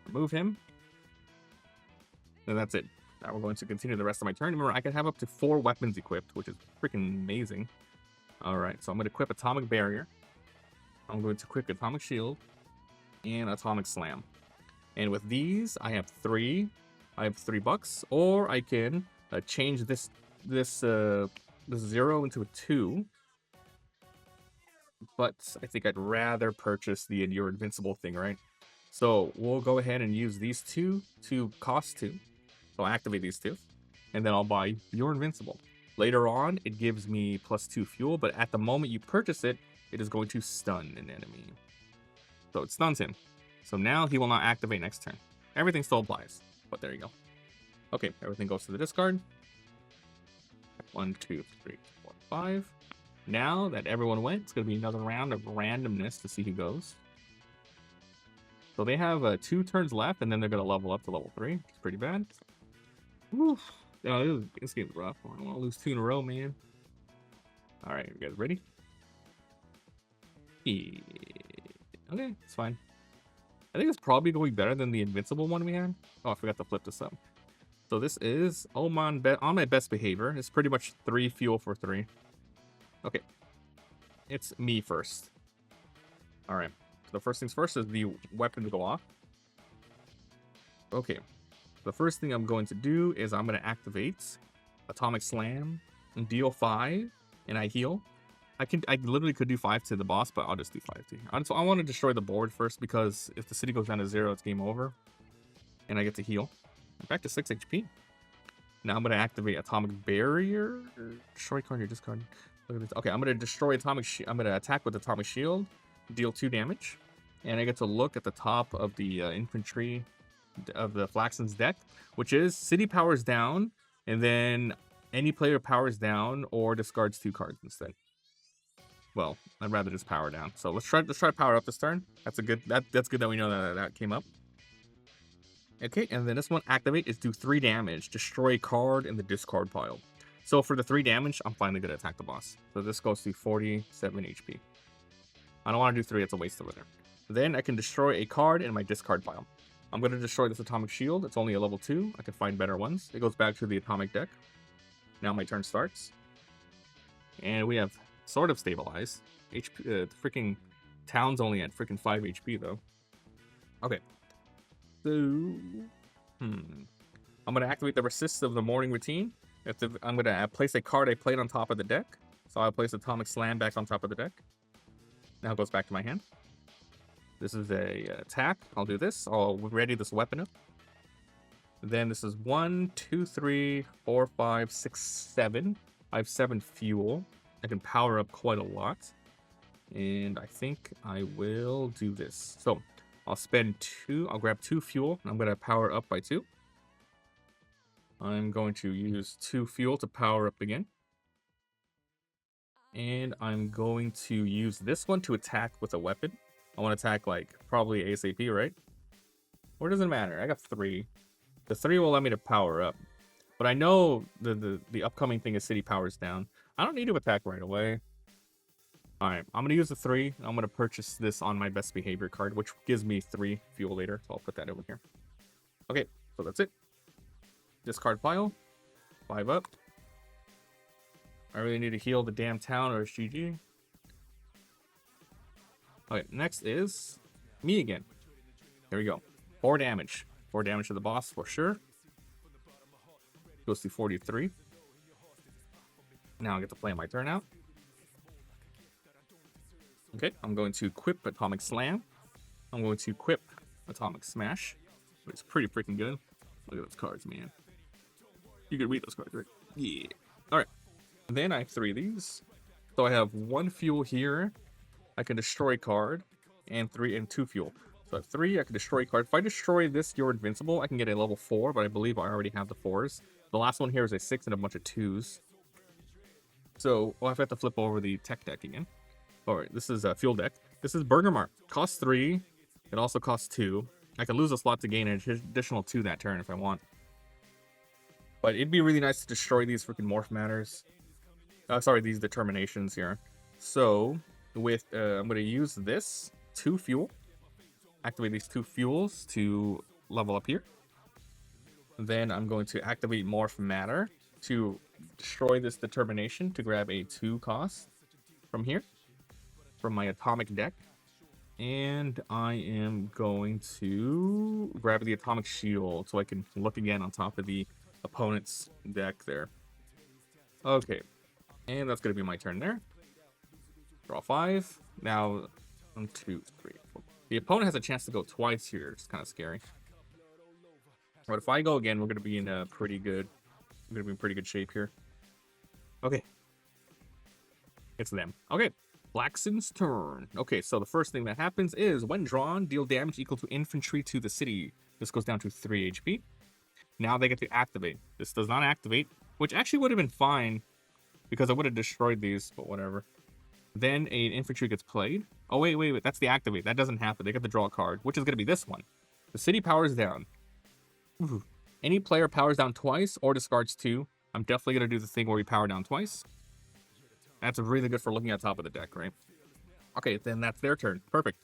Remove him. And that's it. Now we're going to continue the rest of my turn. Remember, I can have up to 4 weapons equipped, which is freaking amazing. Alright, so I'm going to equip Atomic Barrier. I'm going to equip Atomic Shield. And Atomic Slam. And with these, I have 3. I have $3. Or I can change this 0 into a 2. But I think I'd rather purchase the Your Invincible thing, right? So we'll go ahead and use these 2 to cost 2. So I'll activate these 2. And then I'll buy Your Invincible. Later on, it gives me +2 fuel. But at the moment you purchase it, it is going to stun an enemy. So it stuns him. So now he will not activate next turn. Everything still applies. But there you go. Okay, everything goes to the discard. 1, 2, 3, 4, 5. Now that everyone went, it's going to be another round of randomness to see who goes. So they have 2 turns left, and then they're going to level up to level 3. It's pretty bad. Oof. Oh, this game's rough. I don't want to lose 2 in a row, man. Alright, you guys ready? Yeah. Okay, it's fine. I think it's probably going better than the Invincible one we had. Oh, I forgot to flip this up. So this is on my best behavior. It's pretty much 3 fuel for 3. Okay. It's me first. Alright. So the first things first is the weapon to go off. Okay. The first thing I'm going to do is I'm going to activate Atomic Slam and deal 5, and I heal. I literally could do 5 to the boss, but I'll just do 5 to you. So I want to destroy the board first, because if the city goes down to 0, it's game over. And I get to heal. I'm back to 6 HP. Now I'm going to activate Atomic Barrier. Destroy card, your discard. Look at this. Okay, I'm going to destroy Atomic Shield. I'm going to attack with Atomic Shield. Deal 2 damage. And I get to look at the top of the infantry of the Flaxans deck, which is city powers down, and then any player powers down or discards 2 cards instead. Well, I'd rather just power down. So let's try power up this turn. That's good that we know that came up. Okay, and then this one activate is do 3 damage, destroy a card in the discard pile. So for the 3 damage, I'm finally gonna attack the boss. So this goes to 47 HP. I don't want to do 3, it's a waste over there. Then I can destroy a card in my discard pile. I'm gonna destroy this Atomic Shield. It's only a level 2. I can find better ones. It goes back to the Atomic deck. Now my turn starts. And we have sort of stabilized. HP, the freaking town's only at freaking 5 HP though. Okay. So, I'm gonna activate the Resist of the Morning Routine. I'm gonna place a card I played on top of the deck. So I'll place Atomic Slam back on top of the deck. Now it goes back to my hand. This is a attack. I'll do this. I'll ready this weapon up. Then this is 1, 2, 3, 4, 5, 6, 7. I have 7 fuel. I can power up quite a lot. And I think I will do this. So I'll spend 2. I'll grab 2 fuel. And I'm going to power up by 2. I'm going to use 2 fuel to power up again. And I'm going to use this one to attack with a weapon. I want to attack like probably ASAP, right? Or does it matter? I got 3. The 3 will let me to power up. But I know the upcoming thing is city powers down. I don't need to attack right away. Alright, I'm going to use the 3. I'm going to purchase this on my best behavior card, which gives me 3 fuel later. So I'll put that over here. Okay, so that's it. Discard pile. 5 up. I really need to heal the damn town or it's GG. Okay, next is me again. There we go. 4 damage. 4 damage to the boss for sure. Goes to 43. Now I get to play my turn out. Okay, I'm going to equip Atomic Slam. I'm going to equip Atomic Smash. It's pretty freaking good. Look at those cards, man. You can read those cards, right? Yeah. Alright. Then I have 3 of these. So I have 1 fuel here. I can destroy a card. and 2 fuel. So I have 3, I can destroy a card. If I destroy this, you're invincible, I can get a level 4, but I believe I already have the 4s. The last one here is a 6 and a bunch of 2s. So we'll have to flip over the tech deck again. Alright, this is a fuel deck. This is Burger Mark. Costs 3. It also costs 2. I can lose a slot to gain an additional 2 that turn if I want. But it'd be really nice to destroy these freaking morph matters. Sorry, these determinations here. So, with I'm going to use this 2 fuel. Activate these 2 fuels to level up here. Then I'm going to activate morph matter to destroy this determination to grab a 2 cost from here, from my atomic deck. And I am going to grab the atomic shield so I can look again on top of the opponent's deck there. Okay, and that's going to be my turn there. Draw 5. Now, 1, 2, 3, 4. The opponent has a chance to go twice here. It's kind of scary. But if I go again, we're going to be in a pretty good. We're going to be in pretty good shape here. Okay, it's them. Okay. Flaxans' turn. Okay, so the first thing that happens is, when drawn, deal damage equal to infantry to the city. This goes down to 3 HP. Now they get to activate. This does not activate, which actually would have been fine, because I would have destroyed these, but whatever. Then an infantry gets played. Oh, wait. That's the activate. That doesn't happen. They get to draw a card, which is going to be this one. The city powers down. Ooh. Any player powers down twice or discards 2. I'm definitely going to do the thing where we power down twice. That's really good for looking at top of the deck, right? Okay, then that's their turn. Perfect.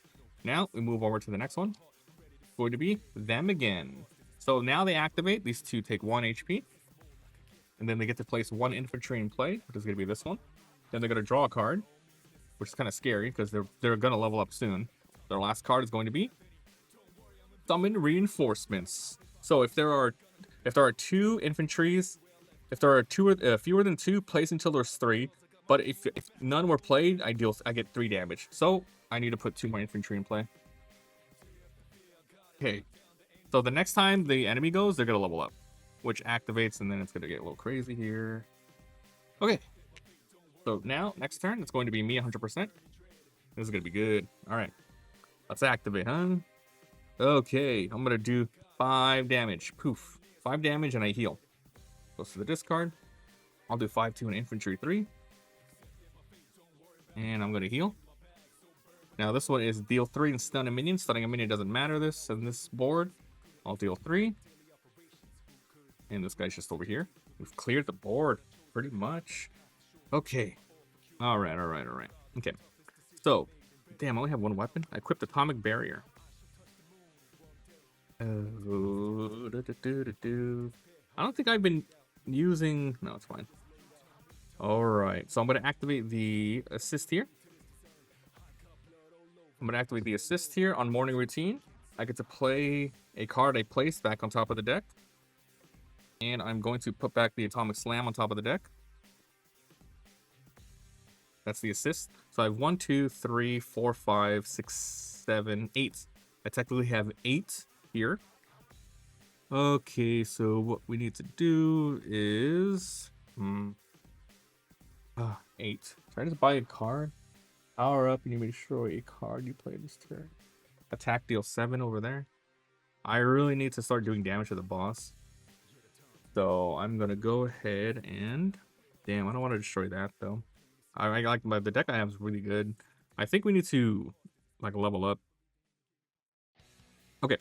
Now we move over to the next one. It's going to be them again. So now they activate. These 2 take 1 HP. And then they get to place 1 infantry in play, which is going to be this one. Then they're going to draw a card, which is kind of scary because they're going to level up soon. Their last card is going to be Summon Reinforcements. So if there are 2 infantries, if there are fewer than 2, place until there's 3. But if none were played, I get 3 damage. So I need to put 2 more infantry in play. Okay. So the next time the enemy goes, they're gonna level up, which activates, and then it's gonna get a little crazy here. Okay. So now next turn, it's going to be me 100%. This is gonna be good. All right. Let's activate, huh? Okay. I'm gonna do 5 damage. Poof. 5 damage, and I heal. Goes to the discard. I'll do 5 to an infantry 3. And I'm going to heal. Now this one is deal 3 and stun a minion. Stunning a minion doesn't matter on this board. I'll deal 3. And this guy's just over here. We've cleared the board pretty much. Okay. Alright. Okay. So, damn, I only have 1 weapon. I equipped Atomic Barrier. I don't think I've been using... No, it's fine. Alright, so I'm going to activate the assist here. I'm going to activate the assist here on Morning Routine. I get to play a card I placed back on top of the deck. And I'm going to put back the Atomic Slam on top of the deck. That's the assist. So I have 1, 2, 3, 4, 5, 6, 7, 8. I technically have 8 here. Okay, so what we need to do is... 8. Should I just buy a card? Power up and you may destroy a card you play this turn. Attack deal 7 over there. I really need to start doing damage to the boss. So I'm gonna go ahead and... Damn, I don't want to destroy that though. I like the deck I have is really good. I think we need to like level up. Okay.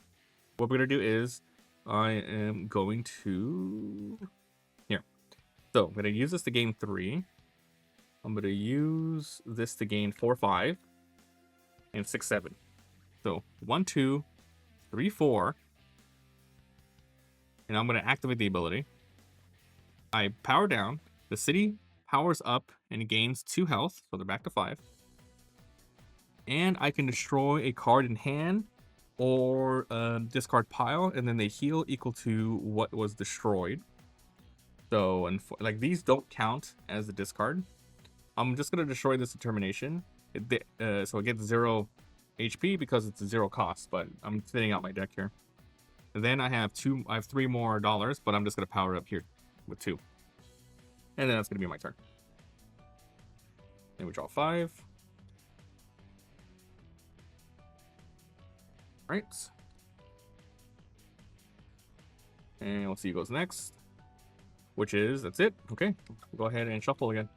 What we're gonna do is I am going to... Here. So I'm gonna use this to gain 3. I'm going to use this to gain 4, 5, and 6, 7. So 1, 2, 3, 4. And I'm going to activate the ability. I power down. The city powers up and gains 2 health. So they're back to 5. And I can destroy a card in hand or discard pile. And then they heal equal to what was destroyed. So like these don't count as the discard. I'm just going to destroy this determination. So it gets 0 HP because it's a 0 cost, but I'm thinning out my deck here. And then I have 3 more dollars, but I'm just going to power up here with 2. And then that's going to be my turn. Then we draw 5. Right. And we'll see who goes next. Which is, that's it. Okay. We'll go ahead and shuffle again.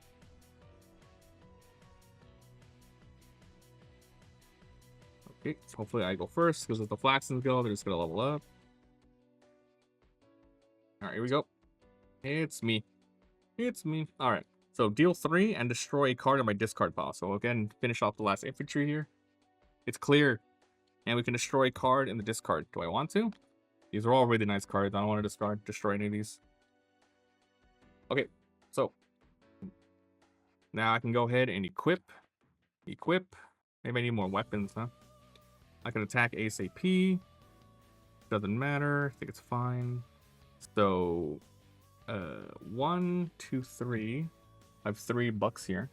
Okay, so hopefully I go first, because if the Flaxans go, they're just going to level up. Alright, here we go. It's me. It's me. Alright, so deal 3 and destroy a card on my discard pile. So again, finish off the last infantry here. It's clear. And we can destroy a card in the discard. Do I want to? These are all really nice cards. I don't want to destroy any of these. Okay, so now I can go ahead and equip. Maybe I need more weapons, huh? I can attack ASAP. Doesn't matter. I think it's fine. So, 1, 2, 3. I have 3 bucks here.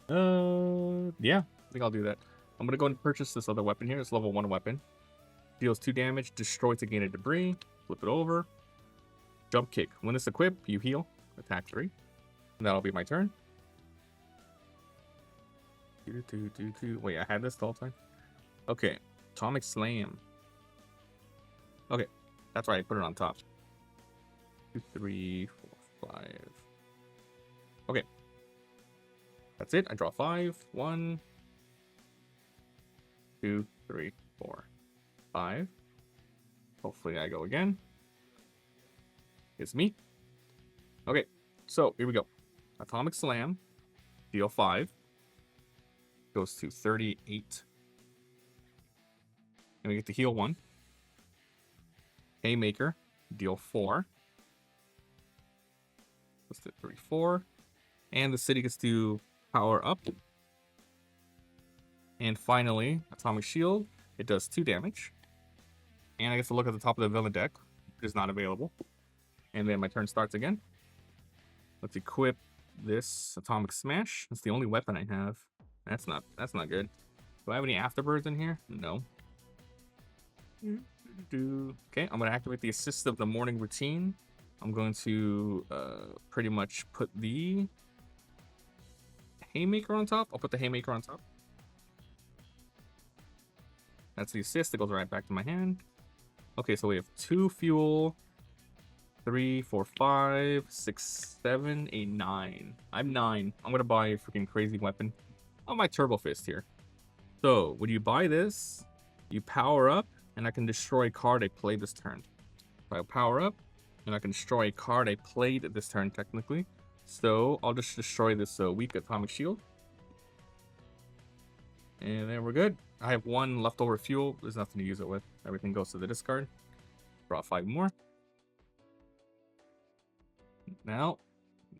Yeah, I think I'll do that. I'm gonna go and purchase this other weapon here. It's level 1 weapon. Deals 2 damage, destroys a gain of debris. Flip it over. Jump kick. When this equip, you heal. Attack 3. And that'll be my turn. Wait, I had this the whole time? Okay. Atomic Slam. Okay. That's right, I put it on top. 2, 3, 4, 5. Okay. That's it. I draw 5. 1, 2, 3, 4, 5. Hopefully I go again. It's me. Okay, so here we go. Atomic Slam. Deal 5. Goes to 38. And we get to heal 1. Haymaker. Deal 4. Goes to 3, 4. And the city gets to power up. And finally, Atomic Shield. It does 2 damage. And I get to look at the top of the villain deck, which is not available. And then my turn starts again. Let's equip this Atomic Smash. That's the only weapon I have. That's not good. Do I have any afterbirds in here? No. Okay, I'm gonna activate the assist of the morning routine. I'm going to pretty much put the Haymaker on top. I'll put the Haymaker on top. That's the assist. It goes right back to my hand. Okay, so we have 2 fuel. 3, 4, 5, 6, 7, 8, 9. I'm 9. I'm gonna buy a freaking crazy weapon. Oh, my Turbo Fist here. So, when you buy this, you power up, and I can destroy a card I played this turn. So I power up, and I can destroy a card I played this turn, technically. So, I'll just destroy this weak Atomic Shield. And then we're good. I have 1 leftover fuel. There's nothing to use it with. Everything goes to the discard. Draw 5 more. Now,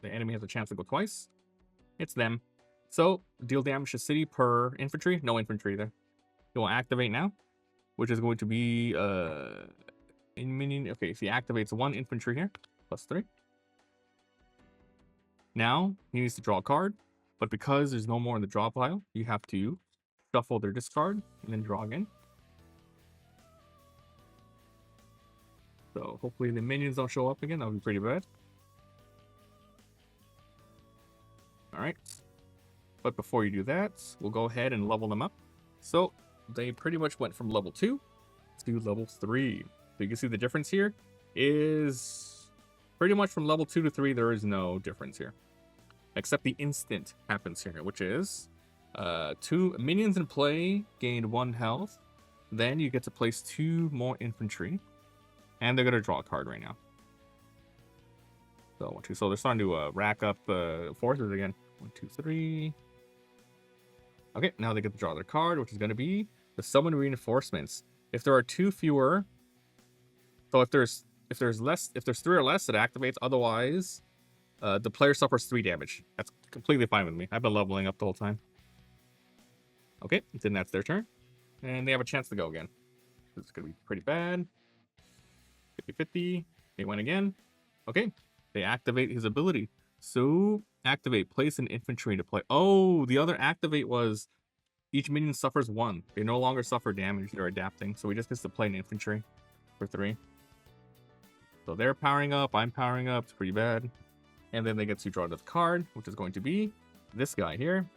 the enemy has a chance to go twice. It's them. So, deal damage to city per infantry. No infantry there. It will activate now, which is going to be in minion. Okay, so he activates 1 infantry here, plus 3. Now, he needs to draw a card, but because there's no more in the draw pile, you have to shuffle their discard and then draw again. So, hopefully the minions don't show up again. That would be pretty bad. Alright, but before you do that, we'll go ahead and level them up. So, they pretty much went from level 2 to level 3. So you can see the difference here is pretty much from level 2 to 3, there is no difference here. Except the instant happens here, which is 2 minions in play gain 1 health. Then you get to place 2 more infantry. And they're going to draw a card right now. So, 1, 2. So they're starting to rack up forces again. 1, 2, 3. Okay, now they get to draw their card, which is going to be the summon reinforcements. If there are 2 fewer, so if there's 3 or less, it activates. Otherwise, the player suffers 3 damage. That's completely fine with me. I've been leveling up the whole time. Okay, then that's their turn, and they have a chance to go again. This is going to be pretty bad. 50-50. They win again. Okay, they activate his ability. So, activate. Place an infantry into play. Oh, the other activate was each minion suffers 1. They no longer suffer damage. They're adapting. So, we just get to play an infantry for 3. So, they're powering up. I'm powering up. It's pretty bad. And then they get to draw the card, which is going to be this guy here.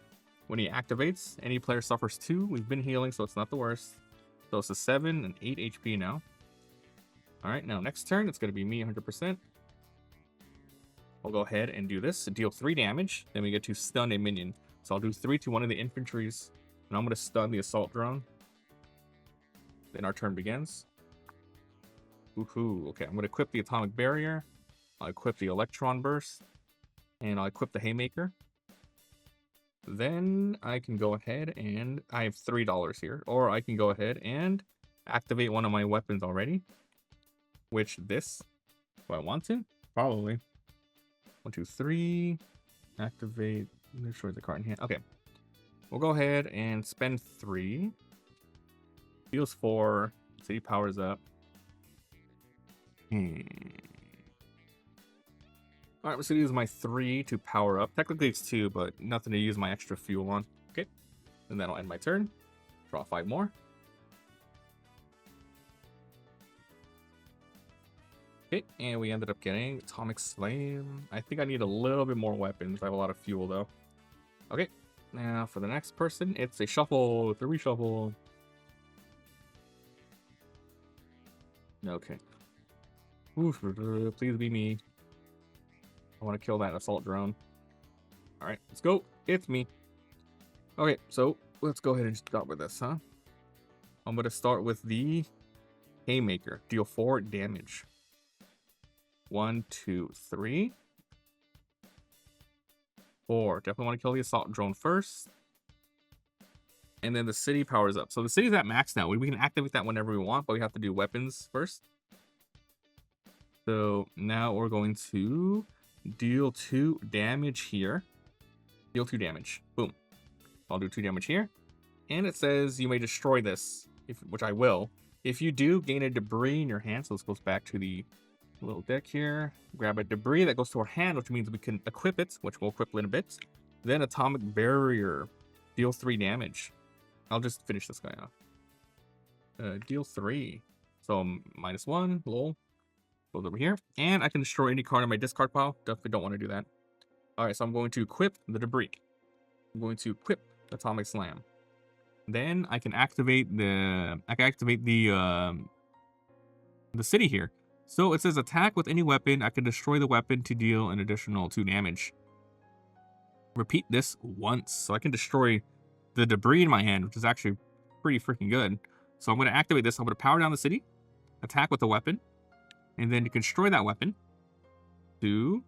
When he activates, any player suffers 2. We've been healing, so it's not the worst. So it's a 7 and 8 HP now. Alright, now next turn, it's going to be me 100%. I'll go ahead and do this. Deal 3 damage. Then we get to stun a minion. So I'll do 3 to one of the infantries. And I'm going to stun the assault drone. Then our turn begins. Woohoo. Okay, I'm going to equip the atomic barrier. I'll equip the electron burst. And I'll equip the haymaker. Then I can go ahead and I have $3 here. Or I can go ahead and activate one of my weapons already. Which this, do I want to? Probably. 1, 2, 3. Activate. Destroy the card in hand. Okay. We'll go ahead and spend 3. Heals 4. City powers up. Alright, I'm just gonna use my 3 to power up. Technically it's 2, but nothing to use my extra fuel on. Okay. And that'll end my turn. Draw 5 more. Okay, and we ended up getting Atomic Slam. I think I need a little bit more weapons. I have a lot of fuel though. Okay, now for the next person, it's a shuffle. It's a reshuffle. Okay. Oof, please be me. I want to kill that assault drone. Alright, let's go. It's me. Okay, so let's go ahead and start with this, huh? I'm going to start with the Haymaker. Deal 4 damage. 1, 2, 3. 4. Definitely want to kill the assault drone first. And then the city powers up. So the city's at max now. We can activate that whenever we want, but we have to do weapons first. So now we're going to deal 2 damage here. Deal 2 damage. Boom. I'll do 2 damage here. And it says you may destroy this, which I will. If you do, gain a debris in your hand. So this goes back to the little deck here. Grab a debris that goes to our hand, which means we can equip it, which we'll equip in a bit. Then atomic barrier. Deal 3 damage. I'll just finish this guy off. Deal 3. So -1. Lol. Goes over here. And I can destroy any card in my discard pile. Definitely don't want to do that. Alright, so I'm going to equip the debris. I'm going to equip Atomic Slam. Then I can activate the city here. So it says attack with any weapon. I can destroy the weapon to deal an additional 2 damage. Repeat this once. So I can destroy the debris in my hand, which is actually pretty freaking good. So I'm going to activate this. I'm going to power down the city. Attack with the weapon. And then you can destroy that weapon to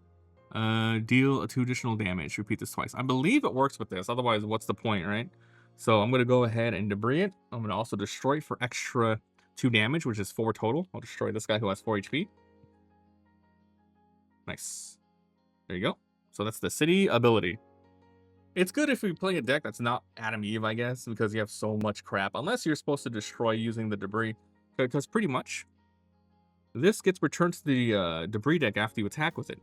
deal 2 additional damage. Repeat this twice. I believe it works with this. Otherwise, what's the point, right? So I'm going to go ahead and debris it. I'm going to also destroy it for extra 2 damage, which is 4 total. I'll destroy this guy who has 4 HP. Nice. There you go. So that's the city ability. It's good if we play a deck that's not Adam Eve, I guess, because you have so much crap. Unless you're supposed to destroy using the debris. Because pretty much, this gets returned to the debris deck after you attack with it.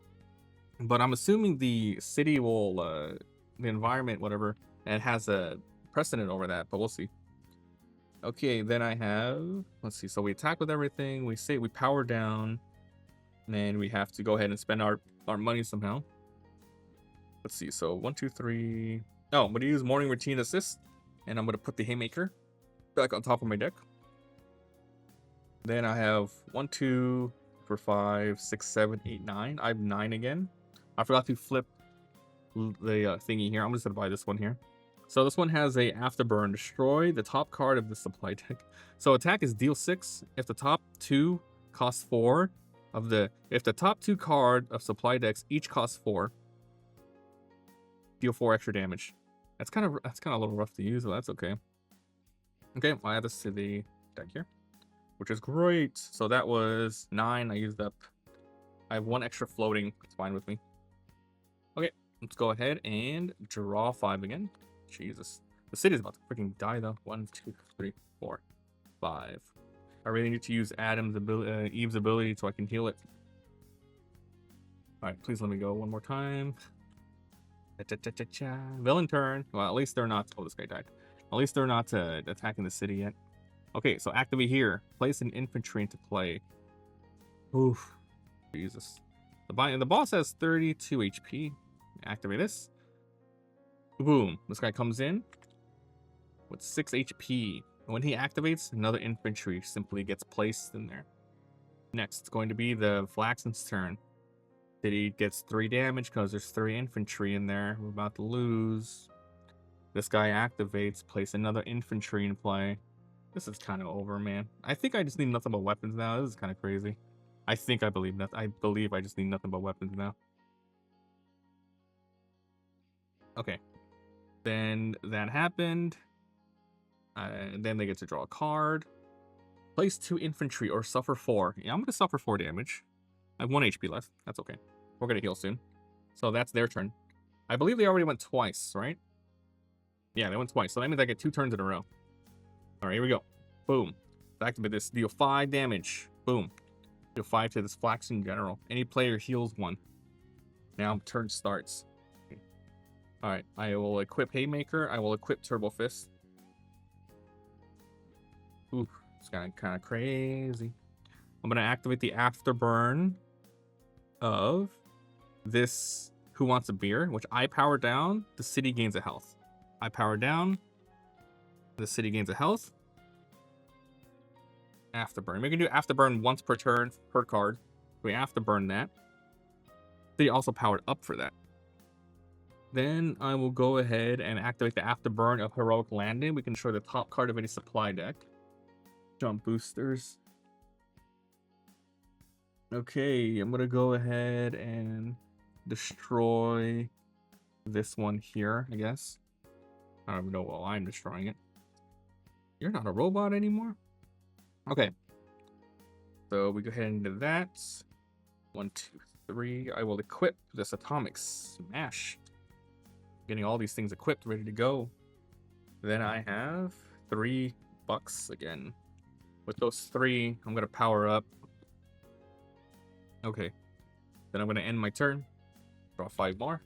But I'm assuming the city will, the environment, whatever, and has a precedent over that, but we'll see. Okay, then I have, let's see, so we attack with everything, we power down, and we have to go ahead and spend our money somehow. Let's see, so 1, 2, 3. Oh, I'm going to use Morning Routine Assist, and I'm going to put the Haymaker back on top of my deck. Then I have 1, 2, 4, 5, 6, 7, 8, 9. I have 9 again. I forgot to flip the thingy here. I'm just going to buy this one here. So this one has a afterburn. Destroy the top card of the supply deck. So attack is deal 6. If the top 2 costs 4 if the top 2 card of supply decks each cost 4, deal 4 extra damage. That's kind of a little rough to use, but that's okay. Okay, I'll add this to the deck here, which is great. So that was 9. I used up. I have 1 extra floating. It's fine with me. Okay, let's go ahead and draw 5 again. Jesus. The city's about to freaking die, though. 1, 2, 3, 4, 5. I really need to use Eve's ability so I can heal it. Alright, please let me go one more time. Villain turn. Well, at least they're not... Oh, this guy died. At least they're not attacking the city yet. Okay, so activate here. Place an infantry into play. Oof. Jesus. The boss has 32 HP. Activate this. Boom. This guy comes in with 6 HP. When he activates, another infantry simply gets placed in there. Next, it's going to be the Flaxans' turn. City gets 3 damage because there's 3 infantry in there. We're about to lose. This guy activates, place another infantry in play. This is kind of over, man. I think I just need nothing but weapons now. This is kind of crazy. I believe I just need nothing but weapons now. Okay. Then that happened. Then they get to draw a card. Place 2 infantry or suffer 4. Yeah, I'm going to suffer 4 damage. I have 1 HP left. That's okay. We're going to heal soon. So that's their turn. I believe they already went twice, right? Yeah, they went twice. So that means I get 2 turns in a row. All right, here we go. Boom. Activate this. Deal 5 damage. Boom. Deal 5 to this Flaxan general. Any player heals 1. Now turn starts. Okay. All right, I will equip Haymaker. I will equip Turbo Fist. Ooh, it's kind of crazy. I'm going to activate the Afterburn of this Who Wants a Beer, which I power down. The city gains a health. I power down. The city gains a health. Afterburn. We can do Afterburn once per turn per card. We Afterburn that. City also powered up for that. Then I will go ahead and activate the Afterburn of Heroic Landing. We can destroy the top card of any supply deck. Jump boosters. Okay, I'm gonna go ahead and destroy this one here, I guess. I don't even know while I'm destroying it. You're not a robot anymore? Okay. So we go ahead and do that. 1, 2, 3. I will equip this Atomic Smash. Getting all these things equipped, ready to go. Then I have 3 bucks again. With those 3, I'm gonna power up. Okay. Then I'm gonna end my turn. Draw 5 more.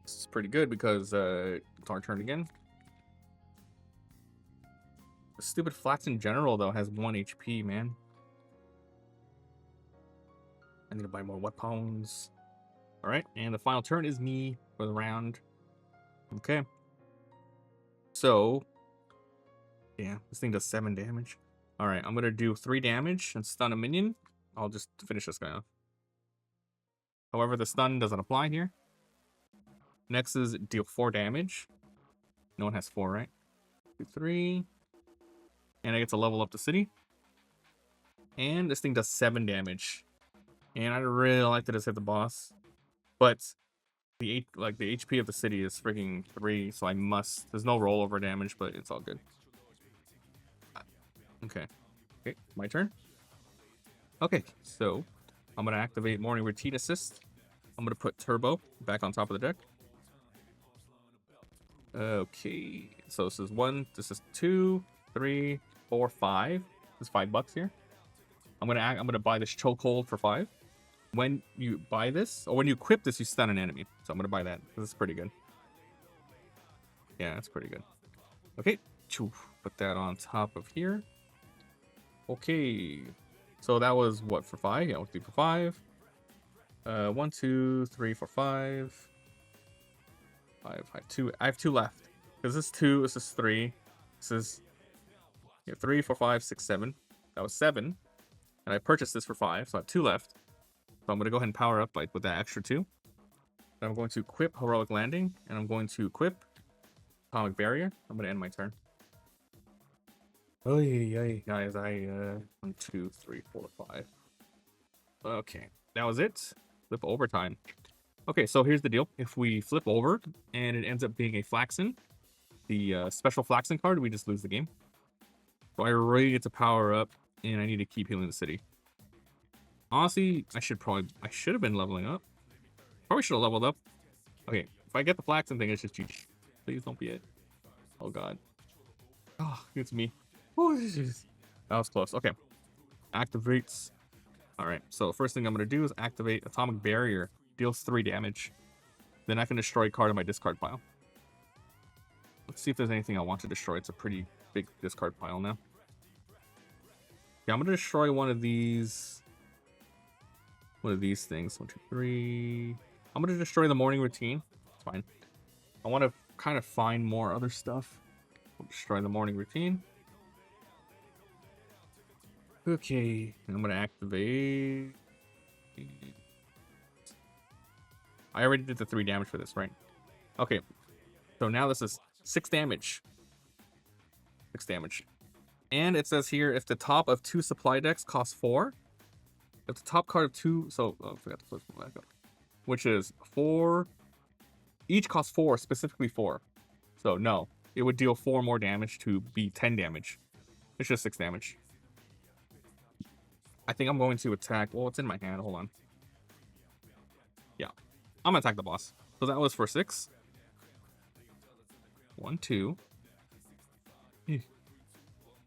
This is pretty good because it's our turn again. The stupid Flaxan General though has 1 HP, man. I need to buy more weapons. Alright, and the final turn is me for the round. Okay. So yeah, this thing does 7 damage. Alright, I'm gonna do 3 damage and stun a minion. I'll just finish this guy off. However, the stun doesn't apply here. Next is deal 4 damage. No one has 4, right? 2, 3. And I get to level up the city. And this thing does 7 damage. And I really like to just hit the boss. But the HP of the city is freaking 3, so I must. There's no rollover damage, but it's all good. Okay. Okay, my turn. Okay, so I'm gonna activate Morning Routine Assist. I'm gonna put Turbo back on top of the deck. Okay, so this is 1, this is 2, 3, 4, 5. There's $5 here. I'm gonna buy this Chokehold for 5. When you buy this, or when you equip this, you stun an enemy. So I'm gonna buy that. This is pretty good. Yeah, that's pretty good. Okay, put that on top of here. Okay, so that was what, for 5? Yeah, 1, 2, 3, 4, 5. 1, 2, 3, 4, 5. 5, 2. I have 2 left. Because this is 2, this is 3. This is 3, 4, 5, 6, 7. That was 7. And I purchased this for 5, so I have 2 left. So I'm going to go ahead and power up with that extra 2. Then I'm going to equip Heroic Landing, and I'm going to equip Atomic Barrier. I'm going to end my turn. Oh yeah, guys, 1, 2, 3, 4, 5. Okay, that was it. Flip overtime. Okay, so here's the deal. If we flip over and it ends up being a Flaxan, the special Flaxan card, we just lose the game. So I really get to power up, and I need to keep healing the city. Honestly, I should have been leveling up. Probably should have leveled up. Okay, if I get the Flaxan thing, it's just GG. Please don't be it. Oh god. Oh, it's me. Oh, jeez. That was close. Okay. Activates. Alright, so first thing I'm going to do is activate Atomic Barrier. Deals 3 damage. Then I can destroy a card in my discard pile. Let's see if there's anything I want to destroy. It's a pretty big discard pile now. Yeah, I'm going to destroy one of these things. 1, 2, 3. I'm going to destroy the Morning Routine. It's fine. I want to kind of find more other stuff. We'll destroy the morning routine. Okay, I'm gonna activate. I already did the 3 damage for this, right? Okay, so now this is 6 damage. 6 damage. And it says here, if the top of 2 supply decks costs 4, if the top card of 2, so I forgot to flip it back up, which is 4, each costs 4, specifically 4. So no, it would deal 4 more damage to be 10 damage. It's just 6 damage. I think I'm going to attack, well, it's in my hand, hold on. Yeah, I'm gonna attack the boss. So that was for 6. 1, 2,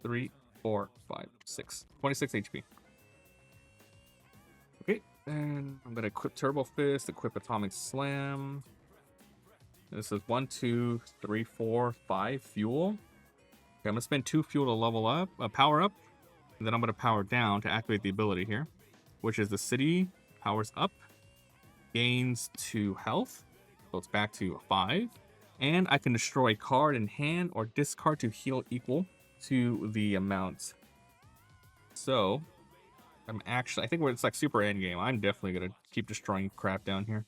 3, 4, 5, 6. 26 HP. Okay, and I'm gonna equip Turbo Fist, equip Atomic Slam. This is 1, 2, 3, 4, 5 fuel. Okay, I'm gonna spend 2 fuel to level up, power up, and then I'm gonna power down to activate the ability here, which is the city powers up, gains 2 health, so it's back to 5, and I can destroy a card in hand or discard to heal equal to the amount. So I'm actually, I think it's like super end game. I'm definitely gonna keep destroying crap down here.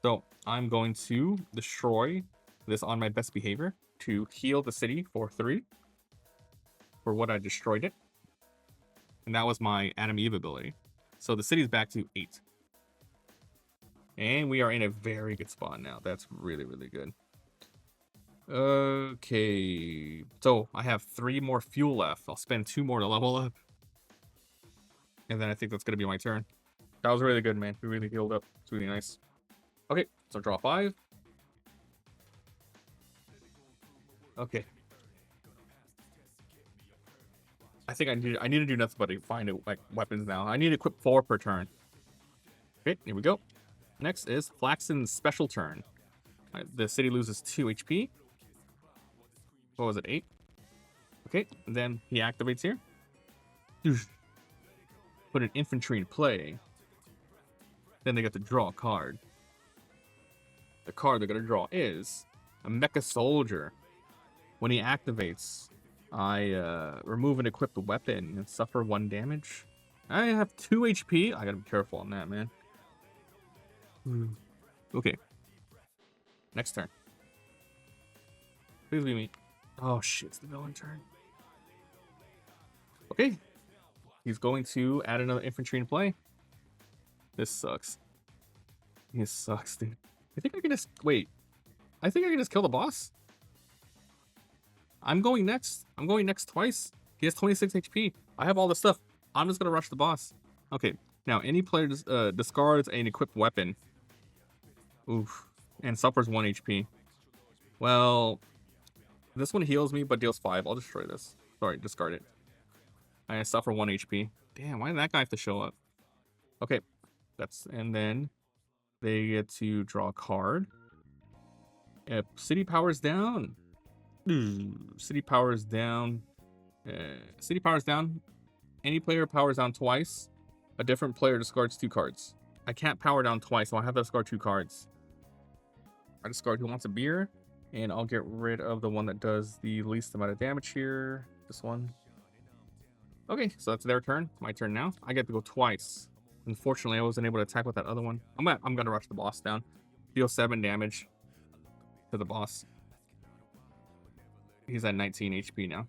So I'm going to destroy this on my best behavior to heal the city for 3 for what I destroyed it. And that was my Adam Eve ability. So the city's back to 8. And we are in a very good spot now. That's really, really good. Okay. So I have 3 more fuel left. I'll spend 2 more to level up. And then I think that's going to be my turn. That was really good, man. We really healed up. It's really nice. Okay, so draw 5. Okay. I think I need to do nothing but find like weapons now. I need to equip 4 per turn. Okay, here we go. Next is Flaxans' special turn. The city loses 2 HP. What was it, 8? Okay, and then he activates here. Put an infantry in play. Then they get to draw a card. The card they're going to draw is a Mecha Soldier. When he activates, I remove an equipped weapon and suffer 1 damage. I have 2 HP. I gotta be careful on that, man. Okay. Next turn. Please be me. Oh shit, it's the villain turn. Okay. He's going to add another infantry in play. This sucks. This sucks, dude. I think I can just... Wait. I think I can just kill the boss. I'm going next. I'm going next twice. He has 26 HP. I have all this stuff. I'm just going to rush the boss. Okay. Now, any player discards an equipped weapon. Oof. And suffers 1 HP. Well, this one heals me but deals 5. I'll destroy this. Sorry, discard it. I suffer 1 HP. Damn, why did that guy have to show up? Okay. And then they get to draw a card. City powers down. City powers down. City powers down. Any player powers down twice. A different player discards 2 cards. I can't power down twice, so I have to discard 2 cards. I discard Who Wants a Beer, and I'll get rid of the one that does the least amount of damage here. This one. Okay, so that's their turn. My turn now. I get to go twice. Unfortunately, I wasn't able to attack with that other one. I'm gonna rush the boss down. Deal 7 damage to the boss. He's at 19 HP now.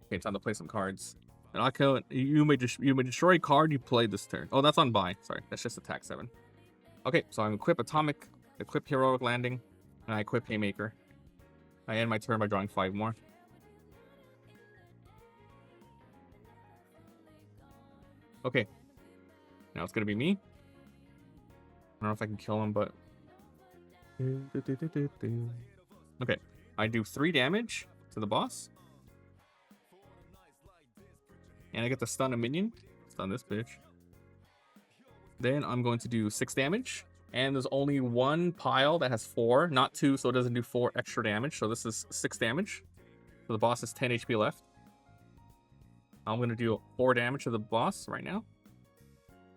Okay, time to play some cards. And I'll kill it. You may destroy a card you played this turn. Oh, that's on buy. Sorry, that's just attack 7. Okay, so I'm equip Atomic, equip Heroic Landing, and I equip Haymaker. I end my turn by drawing 5 more. Okay. Now it's gonna be me. I don't know if I can kill him, but... Okay. I do 3 damage to the boss. And I get to stun a minion. Stun this bitch. Then I'm going to do 6 damage. And there's only 1 pile that has 4, not 2, so it doesn't do 4 extra damage. So this is 6 damage. So the boss has 10 HP left. I'm going to do 4 damage to the boss right now.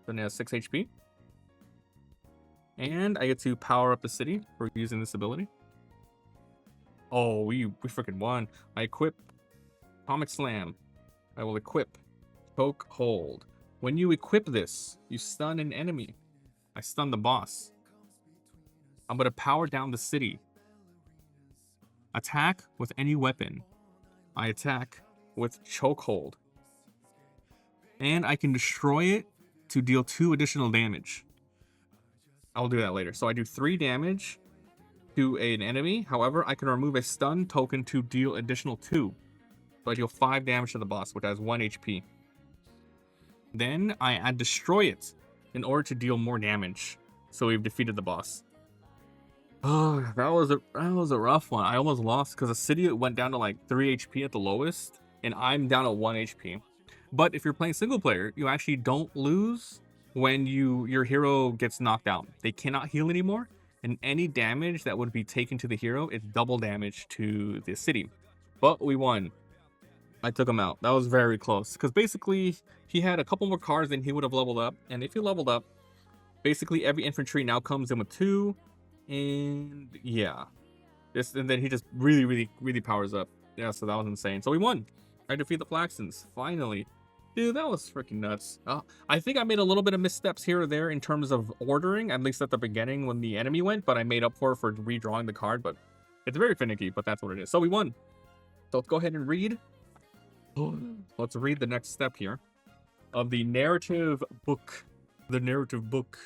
Then he has 6 HP. And I get to power up the city for using this ability. Oh, we freaking won. I equip Comic Slam. I will equip Choke Hold. When you equip this, you stun an enemy. I stun the boss. I'm going to power down the city. Attack with any weapon. I attack with Chokehold. And I can destroy it to deal 2 additional damage. I'll do that later. So I do 3 damage to an enemy. However, I can remove a stun token to deal additional 2. So I deal 5 damage to the boss, which has 1 HP. Then I add Destroy It in order to deal more damage. So we've defeated the boss. Oh, that was a rough one. I almost lost because the city went down to like 3 HP at the lowest, and I'm down at 1 HP. But if you're playing single player, you actually don't lose when your hero gets knocked out. They cannot heal anymore, and any damage that would be taken to the hero is double damage to the city. But we won. I took him out. That was very close because basically he had a couple more cards than he would have leveled up, and if he leveled up, basically every infantry now comes in with 2. And yeah, and then he just really powers up. Yeah, so that was insane. So we won. I defeat the Flaxans finally. Dude, that was freaking nuts. I think I made a little bit of missteps here or there in terms of ordering, at least at the beginning when the enemy went, but I made up for redrawing the card. But it's very finicky, but that's what it is. So we won. So let's go ahead and read. Let's read the next step here of the narrative book. The narrative book.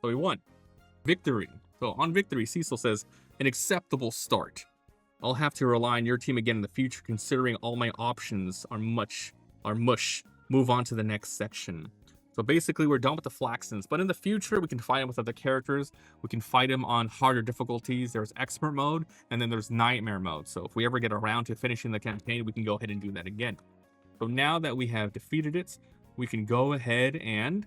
So we won. Victory. So on victory, Cecil says, an acceptable start. I'll have to rely on your team again in the future, considering all my options are mush. Move on to the next section. So basically, we're done with the Flaxans, but in the future, we can fight them with other characters. We can fight them on harder difficulties. There's expert mode, and then there's nightmare mode. So if we ever get around to finishing the campaign, we can go ahead and do that again. So now that we have defeated it, we can go ahead and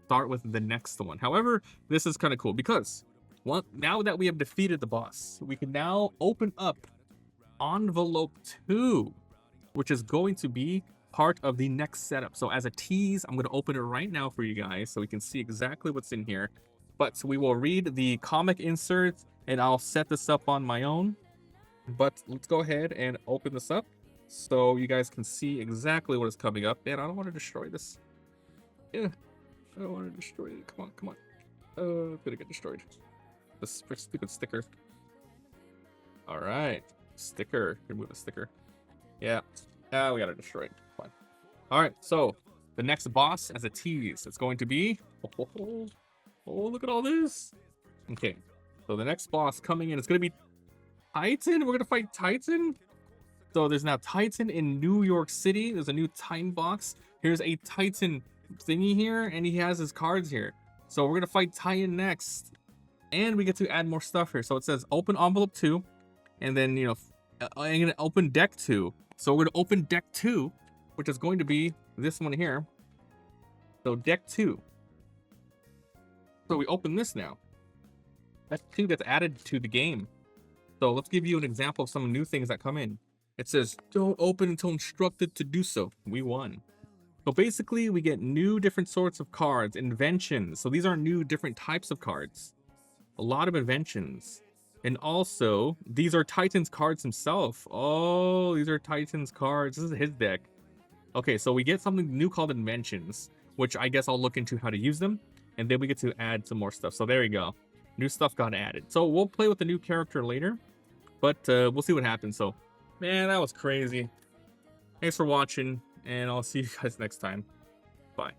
start with the next one. However, this is kind of cool because now that we have defeated the boss, we can now open up envelope 2, which is going to be part of the next setup. So as a tease, I'm going to open it right now for you guys so we can see exactly what's in here. But we will read the comic inserts and I'll set this up on my own. But let's go ahead and open this up so you guys can see exactly what is coming up. Man, I don't want to destroy this. Yeah. I don't want to destroy it. Come on. It's gonna get destroyed. This stupid sticker. Alright. Sticker. Remove the sticker. Yeah. We gotta destroy it. Fine. Alright, so the next boss as a tease. It's going to be. Oh, look at all this. Okay. So the next boss coming in, it's gonna be Titan. We're gonna fight Titan. So there's now Titan in New York City. There's a new Titan box. Here's a Titan thingy here, and he has his cards here. So we're gonna fight Titan next, and we get to add more stuff here. So it says open envelope 2, and then I'm gonna open deck 2. So we're gonna open deck 2, which is going to be this one here. So deck 2. So we open this now. Deck 2 that's added to the game. So let's give you an example of some new things that come in. It says don't open until instructed to do so. We won. So basically, we get new different sorts of cards, inventions. So these are new different types of cards. A lot of inventions. And also, these are Titan's cards himself. Oh, these are Titan's cards. This is his deck. Okay, so we get something new called inventions, which I guess I'll look into how to use them. And then we get to add some more stuff. So there you go. New stuff got added. So we'll play with the new character later. But we'll see what happens. So, man, that was crazy. Thanks for watching. And I'll see you guys next time. Bye.